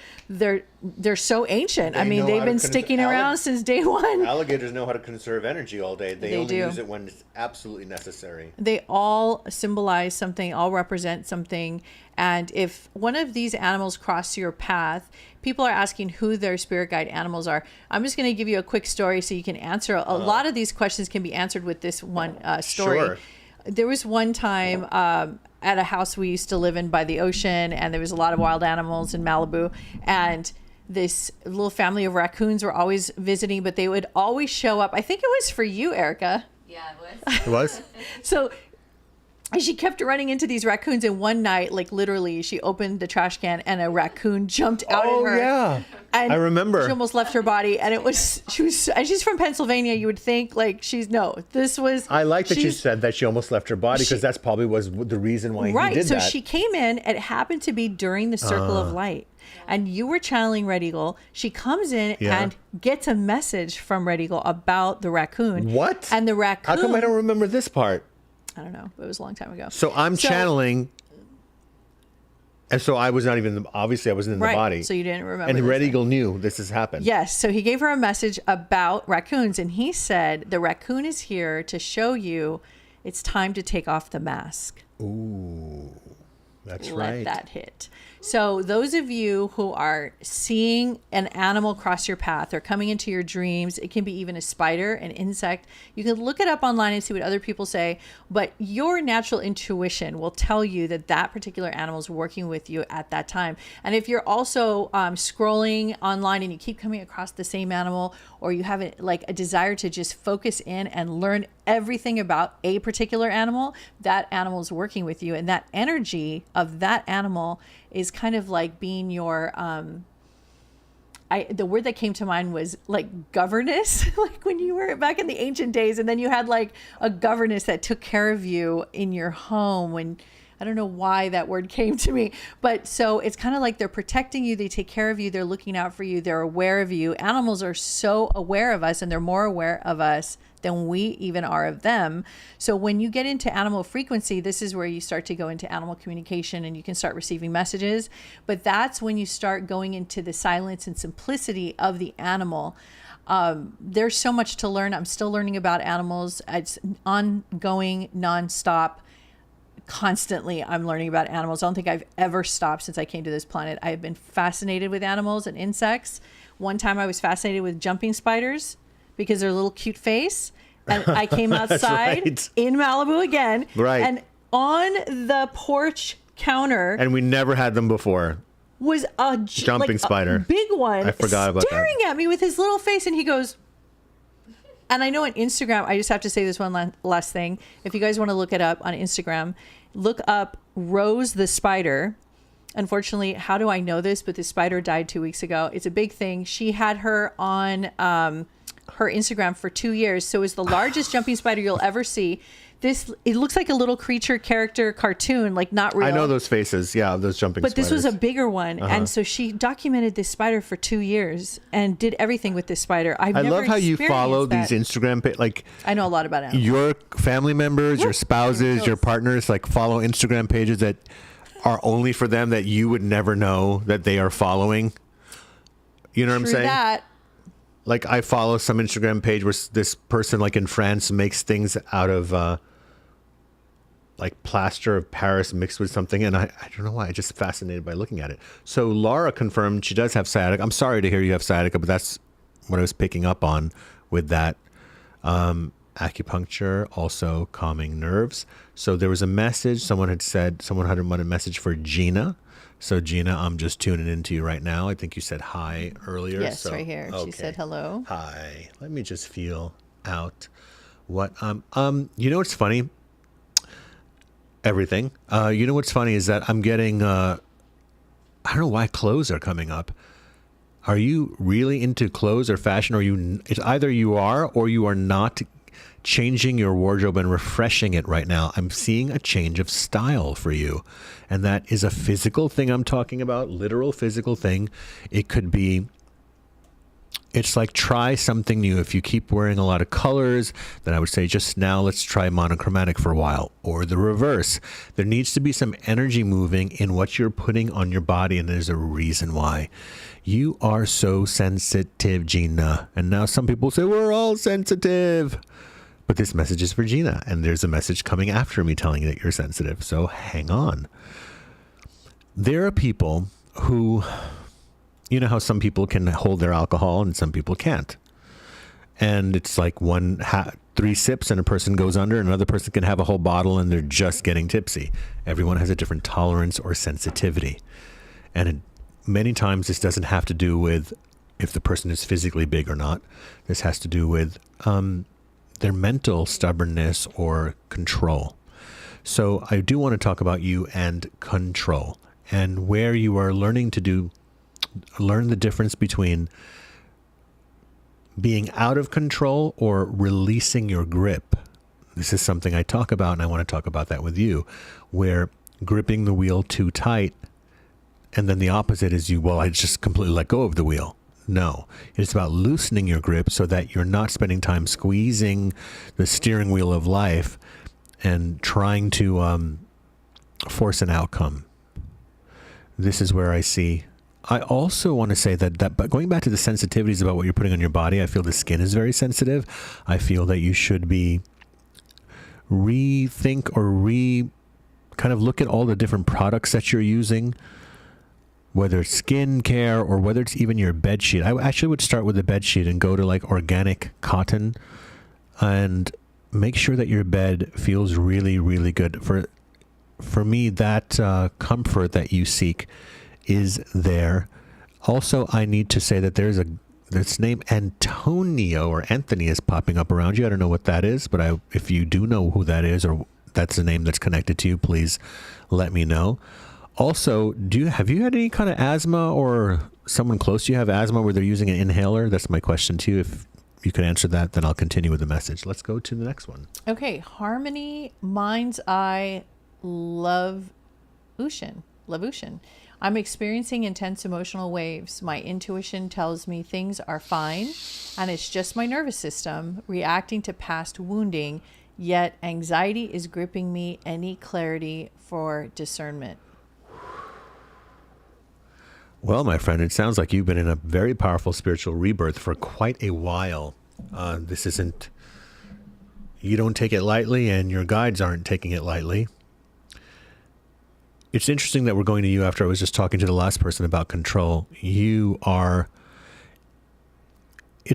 so ancient. I mean, they've been sticking around since day one. Alligators know how to conserve energy all day. They only do. use it when it's absolutely necessary. They all symbolize something, all represent something. And if one of these animals cross your path, people are asking who their spirit guide animals are. I'm just going to give you a quick story so you can answer. A lot of these questions can be answered with this one story. Sure. There was one time at a house we used to live in by the ocean, and there was a lot of wild animals in Malibu. And this little family of raccoons were always visiting, but they would always show up. I think it was for you, Erica. Yeah, it was. It was? So she kept running into these raccoons, and one night, like literally, she opened the trash can and a raccoon jumped out at her. Yeah. And I remember. She almost left her body, and she's from Pennsylvania. You would think this was. I like that you said that she almost left her body, because that's probably was the reason why he did So that. she came in. It happened to be during the circle of light, and you were channeling Red Eagle. She comes in and gets a message from Red Eagle about the raccoon. What? And the raccoon. How come I don't remember this part? I don't know. It was a long time ago. So I'm channeling, and so I was not even, obviously I wasn't in the body. So you didn't remember. And this Red thing. Eagle knew this has happened. Yes. So he gave her a message about raccoons, and he said, the raccoon is here to show you it's time to take off the mask. Ooh, that's Let right. that hit. So those of you who are seeing an animal cross your path or coming into your dreams, it can be even a spider, an insect. You can look it up online and see what other people say, but your natural intuition will tell you that that particular animal is working with you at that time. And if you're also scrolling online and you keep coming across the same animal, or you have a desire to just focus in and learn everything about a particular animal, that animal is working with you. And that energy of that animal is kind of like being your, the word that came to mind was like governess, like when you were back in the ancient days, and then you had like a governess that took care of you in your home. When I don't know why that word came to me, but so it's kind of like they're protecting you. They take care of you. They're looking out for you. They're aware of you. Animals are so aware of us, and they're more aware of us than we even are of them. So when you get into animal frequency, this is where you start to go into animal communication, and you can start receiving messages. But that's when you start going into the silence and simplicity of the animal. There's so much to learn. I'm still learning about animals. It's ongoing, nonstop. Constantly, I'm learning about animals. I don't think I've ever stopped since I came to this planet. I have been fascinated with animals and insects. One time I was fascinated with jumping spiders because their little cute face. And I came outside in Malibu again. Right. And on the porch counter. And we never had them before. Was a jumping spider. A big one. I forgot about that. Staring at me with his little face, and he goes. And I know on Instagram, I just have to say this one last thing. If you guys want to look it up on Instagram, look up Rose the spider. Unfortunately, how do I know this? But the spider died 2 weeks ago. It's a big thing. She had her on her Instagram for 2 years. So it's the largest jumping spider you'll ever see. It looks like a little creature character cartoon, like not real. I know those faces. Yeah, those jumping spiders. But this was a bigger one. And so she documented this spider for 2 years and did everything with this spider. I love how you follow these Instagram like I know a lot about animals. Your family members, your spouses, your partners, like follow Instagram pages that are only for them that you would never know that they are following. You know what I'm saying? That. Like I follow some Instagram page where this person like in France makes things out of like plaster of Paris mixed with something. And I don't know why, I'm just fascinated by looking at it. So Laura confirmed she does have sciatica. I'm sorry to hear you have sciatica, but that's what I was picking up on with that. Acupuncture, also calming nerves. So there was a message. Someone had wanted a message for Gina. So Gina, I'm just tuning into you right now. I think you said hi earlier. Yes, so, right here. okay. She said hello. Hi. Let me just feel out what you know what's funny? Everything. You know what's funny is that I'm getting I don't know why clothes are coming up. Are you really into clothes or fashion? It's either you are or you are not changing your wardrobe and refreshing it right now. I'm seeing a change of style for you. And that is a physical thing I'm talking about, literal physical thing. It could be, it's like try something new. If you keep wearing a lot of colors, then I would say just now let's try monochromatic for a while, or the reverse. There needs to be some energy moving in what you're putting on your body, and there's a reason why. You are so sensitive, Gina. And now some people say we're all sensitive. But this message is for Gina, and there's a message coming after me telling you that you're sensitive. So hang on. There are people who, you know how some people can hold their alcohol and some people can't. And it's like 3 sips and a person goes under, and another person can have a whole bottle and they're just getting tipsy. Everyone has a different tolerance or sensitivity. And many times this doesn't have to do with if the person is physically big or not. This has to do with their mental stubbornness or control. So I do want to talk about you and control, and where you are learn the difference between being out of control or releasing your grip. This is something I talk about, and I want to talk about that with you, where gripping the wheel too tight, and then the opposite is I just completely let go of the wheel. No, it's about loosening your grip so that you're not spending time squeezing the steering wheel of life and trying to force an outcome. This is where I see. I also want to say that but going back to the sensitivities about what you're putting on your body, I feel the skin is very sensitive. I feel that you should be rethink or kind of look at all the different products that you're using, whether it's skin care or whether it's even your bed sheet. I actually would start with the bed sheet and go to like organic cotton and make sure that your bed feels really, really good. For me, that comfort that you seek is there. Also, I need to say that there's this name Antonio or Anthony is popping up around you. I don't know what that is, but if you do know who that is or that's the name that's connected to you, please let me know. Also, have you had any kind of asthma or someone close to you have asthma where they're using an inhaler? That's my question to you. If you could answer that, then I'll continue with the message. Let's go to the next one. Okay. Harmony, Mind's Eye, Love Ocean. I'm experiencing intense emotional waves. My intuition tells me things are fine, and it's just my nervous system reacting to past wounding, yet anxiety is gripping me. Any clarity for discernment? Well, my friend, it sounds like you've been in a very powerful spiritual rebirth for quite a while. You don't take it lightly, and your guides aren't taking it lightly. It's interesting that we're going to you after I was just talking to the last person about control. It's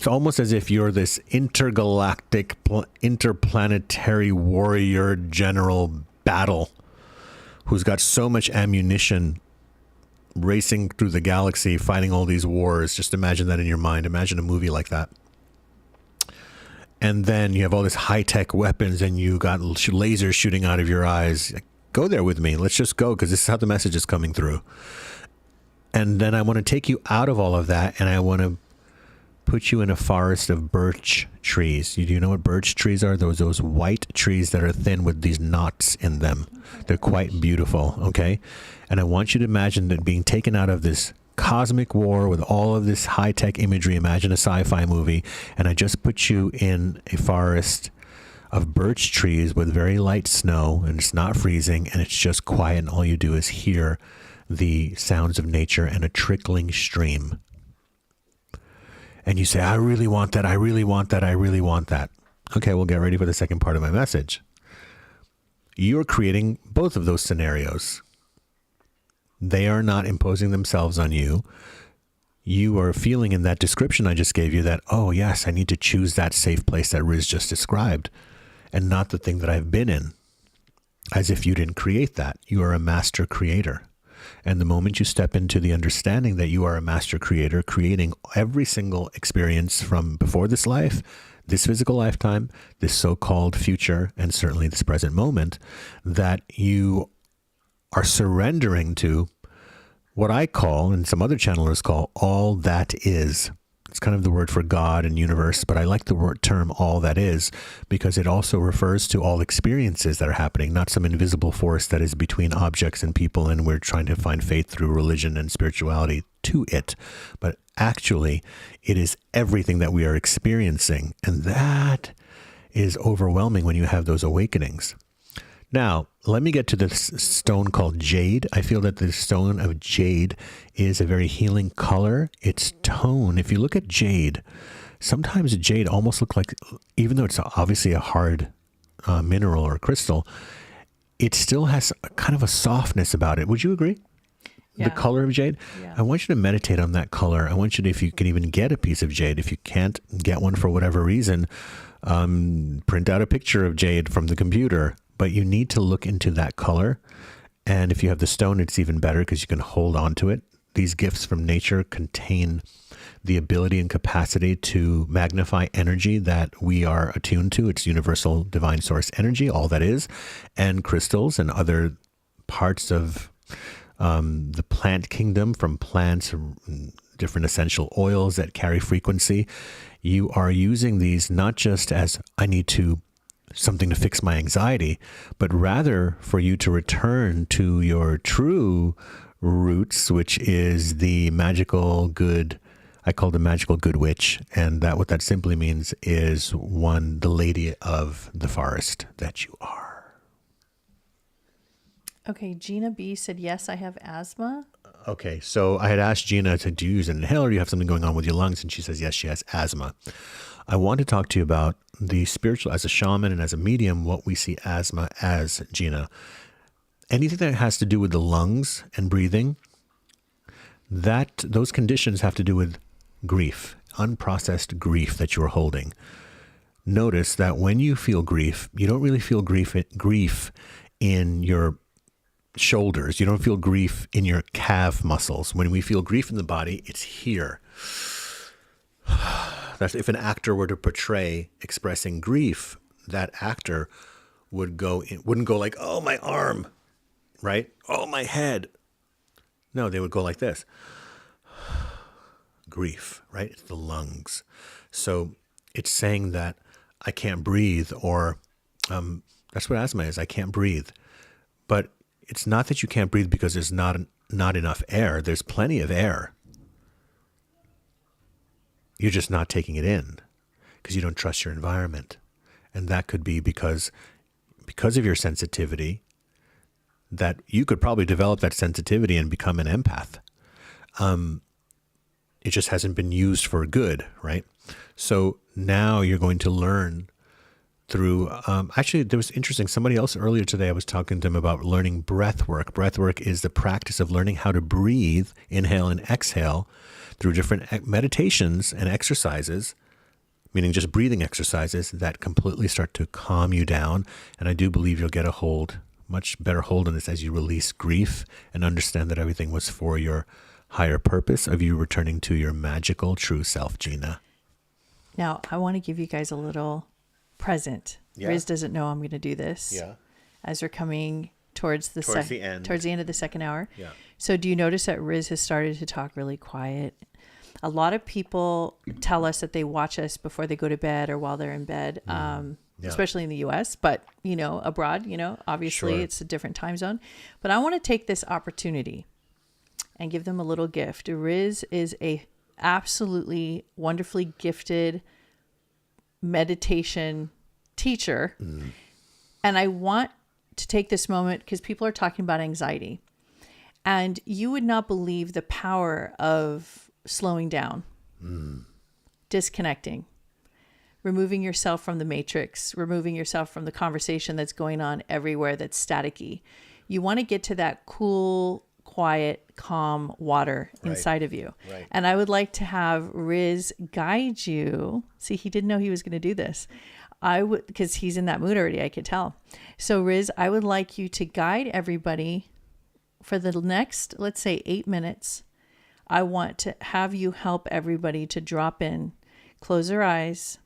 almost as if you're this intergalactic, interplanetary warrior general battle who's got so much ammunition racing through the galaxy, fighting all these wars. Just imagine that in your mind. Imagine a movie like that. And then you have all this high-tech weapons and you got lasers shooting out of your eyes. Go there with me. Let's just go, because this is how the message is coming through. And then I want to take you out of all of that, and I want to put you in a forest of birch trees. Do you know what birch trees are? Those white trees that are thin with these knots in them. They're quite beautiful, okay? And I want you to imagine that being taken out of this cosmic war with all of this high-tech imagery. Imagine a sci-fi movie, and I just put you in a forest of birch trees with very light snow, and it's not freezing, and it's just quiet, and all you do is hear the sounds of nature and a trickling stream. And you say, I really want that, I really want that, I really want that. Okay, we'll get ready for the second part of my message. You're creating both of those scenarios. They are not imposing themselves on you. You are feeling in that description I just gave you that, oh yes, I need to choose that safe place that Riz just described, and not the thing that I've been in. As if you didn't create that. You are a master creator. And the moment you step into the understanding that you are a master creator, creating every single experience from before this life, this physical lifetime, this so-called future, and certainly this present moment, that you are surrendering to what I call, and some other channelers call, all that is. It's kind of the word for God and universe, but I like the term all that is because it also refers to all experiences that are happening, not some invisible force that is between objects and people, and we're trying to find faith through religion and spirituality to it. But actually, it is everything that we are experiencing, and that is overwhelming when you have those awakenings. Now, let me get to this stone called jade. I feel that the stone of jade is a very healing color. Its tone, if you look at jade, sometimes jade almost looks like, even though it's obviously a hard mineral or crystal, it still has a kind of a softness about it. Would you agree? Yeah. The color of jade? Yeah. I want you to meditate on that color. I want you to, if you can even get a piece of jade, if you can't get one for whatever reason, print out a picture of jade from the computer. But you need to look into that color. And if you have the stone, it's even better because you can hold on to it. These gifts from nature contain the ability and capacity to magnify energy that we are attuned to. It's universal divine source energy, all that is. And crystals and other parts of the plant kingdom, from plants, different essential oils that carry frequency. You are using these not just as I need to something to fix my anxiety, but rather for you to return to your true roots, which is the magical good, I call the magical good witch. And that what that simply means is the lady of the forest that you are. Okay, Gina B said, yes, I have asthma. Okay, so I had asked Gina to use an inhaler. Do you have something going on with your lungs? And she says, yes, she has asthma. I want to talk to you about the spiritual, as a shaman and as a medium, what we see asthma as, Gina. Anything that has to do with the lungs and breathing, those conditions have to do with grief, unprocessed grief that you are holding. Notice that when you feel grief, you don't really feel grief in your shoulders. You don't feel grief in your calf muscles. When we feel grief in the body, it's here. That's if an actor were to portray expressing grief, that actor wouldn't go like, oh, my arm, right? Oh, my head. No, they would go like this. Grief, right? It's the lungs. So it's saying that I can't breathe, or that's what asthma is. I can't breathe. But it's not that you can't breathe because there's not enough air. There's plenty of air. You're just not taking it in because you don't trust your environment. And that could be because of your sensitivity, that you could probably develop that sensitivity and become an empath. It just hasn't been used for good, right? So now you're going to learn through, actually, there was interesting, somebody else earlier today, I was talking to him about learning breath work. Breath work is the practice of learning how to breathe, inhale and exhale, through different meditations and exercises, meaning just breathing exercises that completely start to calm you down. And I do believe you'll get much better hold on this as you release grief and understand that everything was for your higher purpose of you returning to your magical true self, Gina. Now, I want to give you guys a little present. Yeah. Riz doesn't know I'm going to do this. Yeah. As we're coming towards the end of the second hour. Yeah. So do you notice that Riz has started to talk really quiet? A lot of people tell us that they watch us before they go to bed or while they're in bed, especially in the US, but abroad, obviously Sure. it's a different time zone. But I want to take this opportunity and give them a little gift. Riz is a absolutely wonderfully gifted meditation teacher. And I want to take this moment because people are talking about anxiety. And you would not believe the power of slowing down, disconnecting, removing yourself from the matrix, removing yourself from the conversation that's going on everywhere that's staticky. You want to get to that cool, quiet, calm water inside of you. Right. And I would like to have Riz guide you. See, he didn't know he was going to do this. Because he's in that mood already, I could tell. So Riz, I would like you to guide everybody for the next, let's say 8 minutes. I want to have you help everybody to drop in, close their eyes,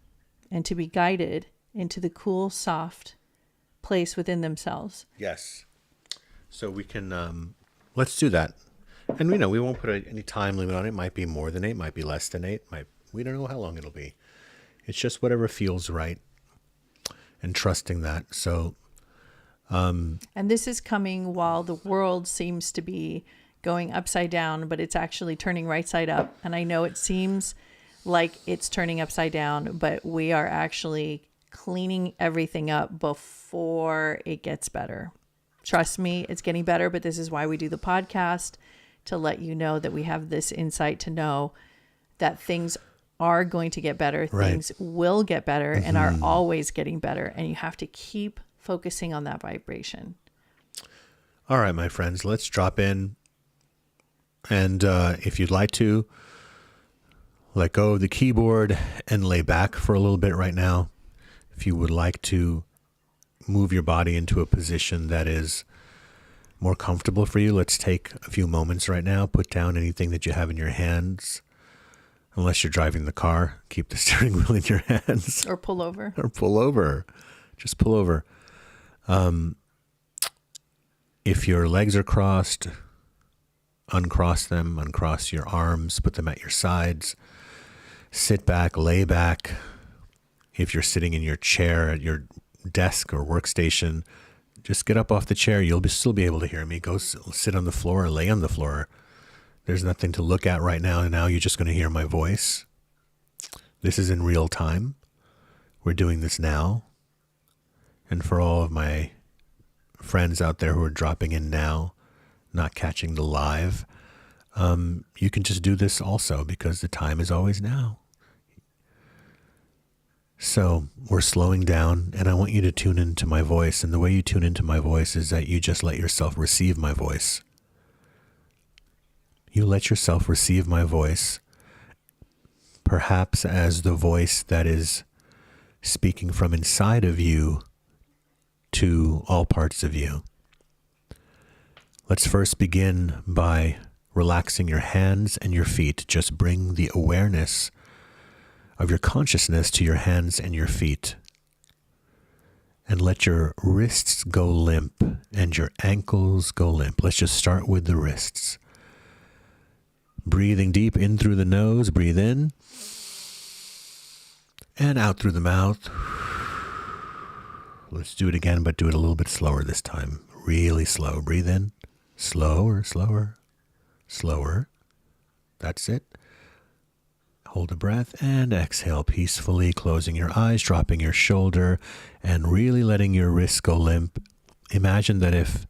and to be guided into the cool, soft place within themselves. Yes. So we can, let's do that. And we won't put any time limit on it. It might be more than 8, might be less than 8. We don't know how long it'll be. It's just whatever feels right, and trusting that. So, and this is coming while the world seems to be going upside down, but it's actually turning right side up. And I know it seems like it's turning upside down, but we are actually cleaning everything up before it gets better. Trust me, it's getting better, but this is why we do the podcast, to let you know that we have this insight to know that things are going to get better. Right. Things will get better and are always getting better. And you have to keep focusing on that vibration. all right, my friends, let's drop in. And if you'd like to, let go of the keyboard and lay back for a little bit right now. If you would like to move your body into a position that is more comfortable for you, let's take a few moments right now. Put down anything that you have in your hands. Unless you're driving the car, keep the steering wheel in your hands. Or pull over. Or pull over. Just pull over. If your legs are crossed, uncross them, uncross your arms, put them at your sides. Sit back, lay back. If you're sitting in your chair at your desk or workstation, just get up off the chair. You'll still be able to hear me. Go sit on the floor or lay on the floor. There's nothing to look at right now. And now you're just going to hear my voice. This is in real time. We're doing this now. And for all of my friends out there who are dropping in now, not catching the live, you can just do this also because the time is always now. So we're slowing down, and I want you to tune into my voice. And the way you tune into my voice is that you just let yourself receive my voice. You let yourself receive my voice, perhaps as the voice that is speaking from inside of you to all parts of you. Let's first begin by relaxing your hands and your feet. Just bring the awareness of your consciousness to your hands and your feet. And let your wrists go limp and your ankles go limp. Let's just start with the wrists. Breathing deep in through the nose, breathe in. And out through the mouth. Let's do it again, but do it a little bit slower this time. Really slow. Breathe in. Slower, slower, slower. That's it. Hold a breath and exhale peacefully, closing your eyes, dropping your shoulder, and really letting your wrists go limp. Imagine that if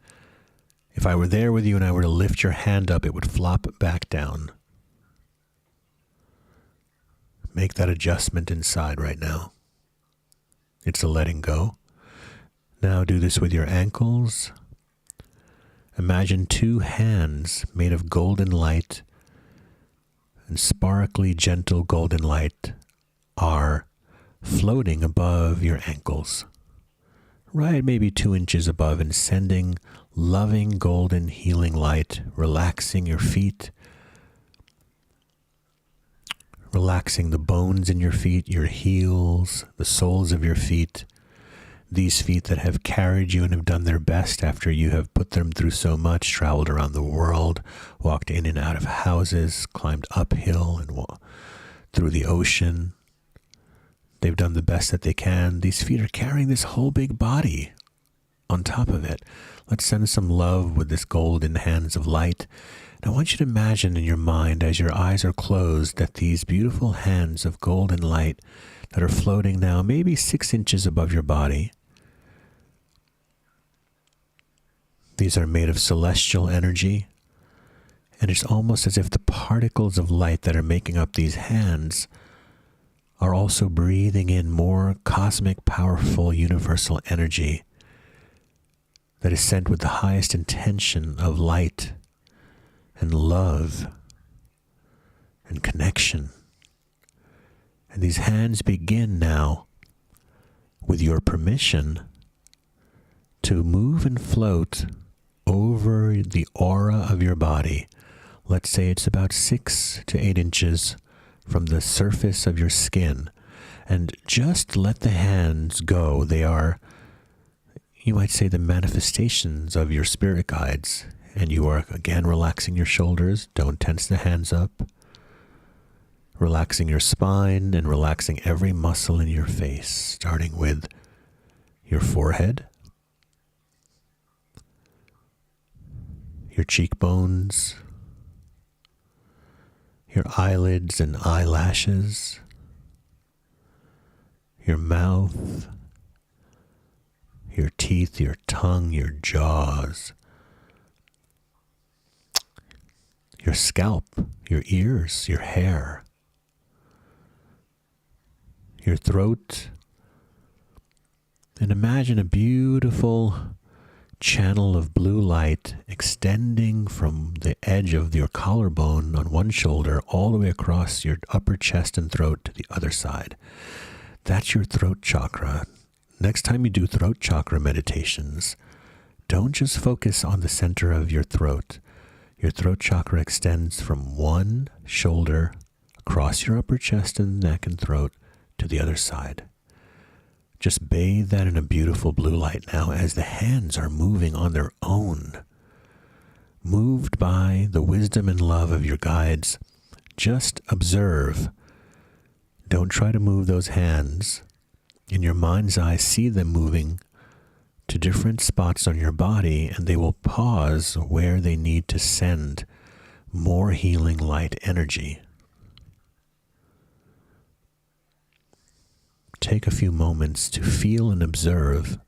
I were there with you and I were to lift your hand up, it would flop back down. Make that adjustment inside right now. It's a letting go. Now do this with your ankles. Imagine 2 hands made of golden light, and sparkly, gentle golden light are floating above your ankles, right maybe 2 inches above, and sending loving, golden, healing light, relaxing your feet, relaxing the bones in your feet, your heels, the soles of your feet. these feet that have carried you and have done their best after you have put them through so much, traveled around the world, walked in and out of houses, climbed uphill and through the ocean. They've done the best that they can. These feet are carrying this whole big body on top of it. Let's send some love with this golden hands of light. And I want you to imagine in your mind, as your eyes are closed, that these beautiful hands of golden light that are floating now maybe 6 inches above your body, these are made of celestial energy. And it's almost as if the particles of light that are making up these hands are also breathing in more cosmic, powerful, universal energy that is sent with the highest intention of light and love and connection. And these hands begin now, with your permission, to move and float over the aura of your body. Let's say it's about 6 to 8 inches from the surface of your skin. And just let the hands go. They are, you might say, the manifestations of your spirit guides. And you are, again, relaxing your shoulders. Don't tense the hands up. Relaxing your spine and relaxing every muscle in your face, starting with your forehead, your cheekbones, your eyelids and eyelashes, your mouth, your teeth, your tongue, your jaws, your scalp, your ears, your hair, your throat, and imagine a beautiful channel of blue light extending from the edge of your collarbone on one shoulder all the way across your upper chest and throat to the other side. That's your throat chakra. Next time you do throat chakra meditations, don't just focus on the center of your throat. Your throat chakra extends from one shoulder across your upper chest and neck and throat to the other side. Just bathe that in a beautiful blue light now as the hands are moving on their own. Moved by the wisdom and love of your guides, just observe. Don't try to move those hands. In your mind's eye, see them moving to different spots on your body, and they will pause where they need to send more healing light energy. Take a few moments to feel and observe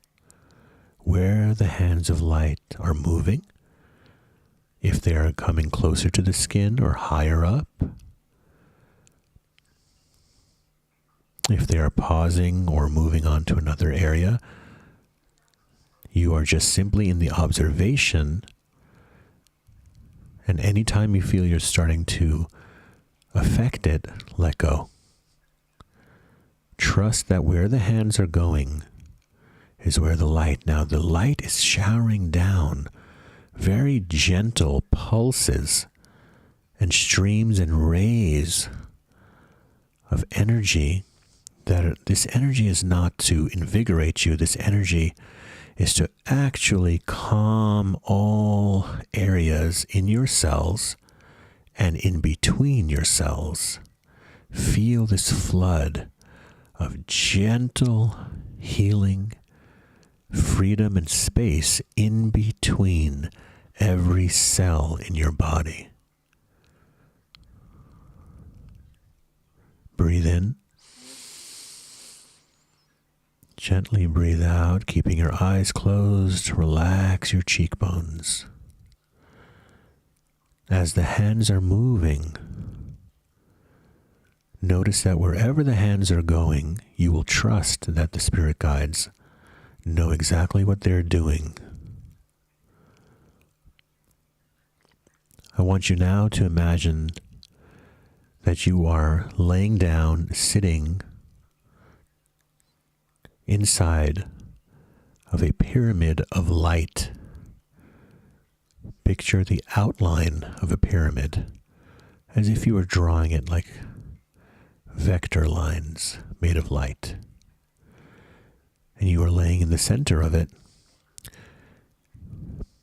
where the hands of light are moving, if they are coming closer to the skin or higher up, if they are pausing or moving on to another area. You are just simply in the observation, and anytime you feel you're starting to affect it, let go. Trust that where the hands are going is where the light. Now the light is showering down very gentle pulses and streams and rays of energy. That this energy is not to invigorate you. This energy is to actually calm all areas in your cells and in between your cells. Feel this flood of gentle healing, freedom, and space in between every cell in your body. Breathe in. Gently breathe out, keeping your eyes closed. Relax your cheekbones. As the hands are moving, notice that wherever the hands are going, you will trust that the spirit guides know exactly what they're doing. I want you now to imagine that you are laying down, sitting inside of a pyramid of light. Picture the outline of a pyramid as if you were drawing it like vector lines made of light. And you are laying in the center of it.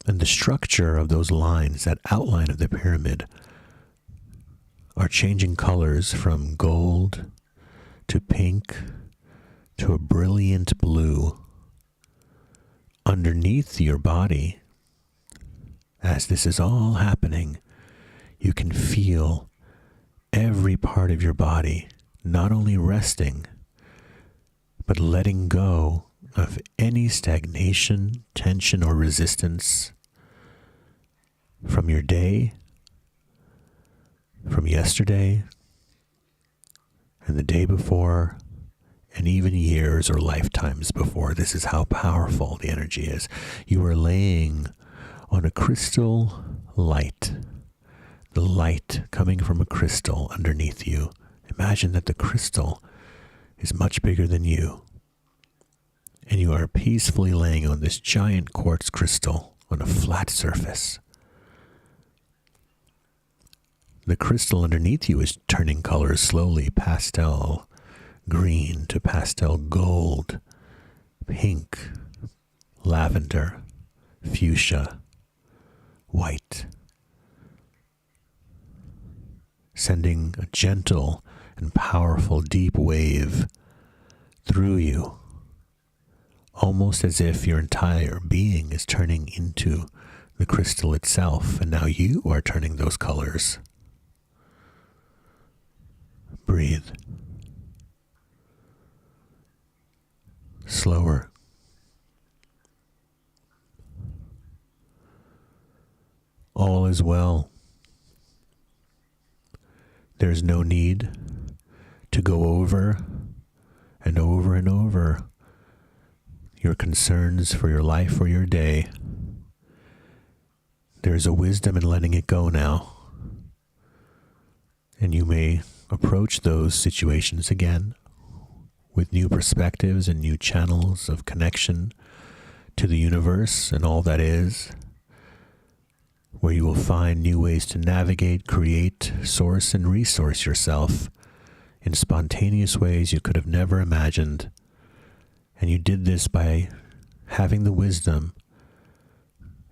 And the structure of those lines, that outline of the pyramid, are changing colors from gold to pink to a brilliant blue. Underneath your body, as this is all happening, you can feel every part of your body not only resting, but letting go of any stagnation, tension, or resistance from your day, from yesterday, and the day before, and even years or lifetimes before. This is how powerful the energy is. You are laying on a crystal light, the light coming from a crystal underneath you. Imagine that the crystal is much bigger than you, and you are peacefully laying on this giant quartz crystal on a flat surface. The crystal underneath you is turning colors slowly, pastel green to pastel gold, pink, lavender, fuchsia, white, sending a gentle and powerful deep wave through you, almost as if your entire being is turning into the crystal itself, and now you are turning those colors. Breathe. Slower. All is well. There's no need to go over and over and over your concerns for your life or your day. There's a wisdom in letting it go now. And you may approach those situations again with new perspectives and new channels of connection to the universe and all that is, where you will find new ways to navigate, create, source, and resource yourself in spontaneous ways you could have never imagined. And you did this by having the wisdom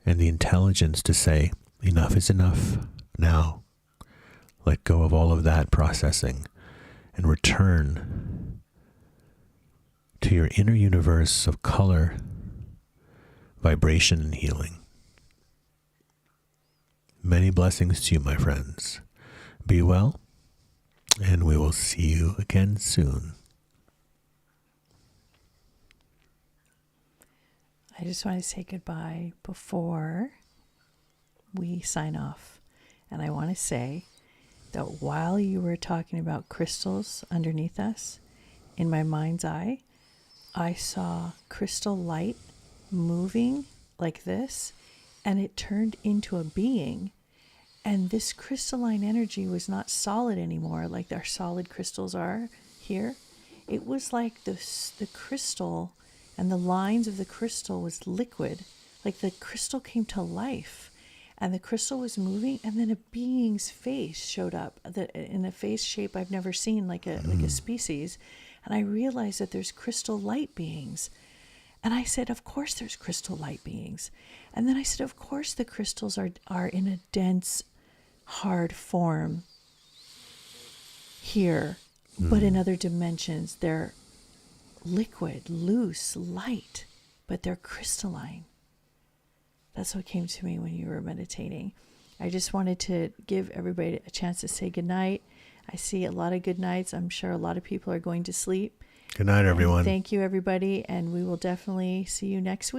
and the intelligence to say, enough is enough now. Let go of all of that processing and return to your inner universe of color, vibration, and healing. Many blessings to you, my friends. Be well, and we will see you again soon. I just want to say goodbye before we sign off. And I want to say that while you were talking about crystals underneath us, in my mind's eye, I saw crystal light moving like this, and it turned into a being. And this crystalline energy was not solid anymore, like our solid crystals are here. It was like the crystal and the lines of the crystal was liquid, like the crystal came to life. And the crystal was moving, and then a being's face showed up in a face shape I've never seen, like a species. And I realized that there's crystal light beings. And I said, of course there's crystal light beings. And then I said, of course the crystals are in a dense, hard form here. But in other dimensions, they're liquid, loose, light, but they're crystalline. That's what came to me when you were meditating. I just wanted to give everybody a chance to say goodnight. I see a lot of good nights. I'm sure a lot of people are going to sleep. Good night, everyone. And thank you, everybody. And we will definitely see you next week.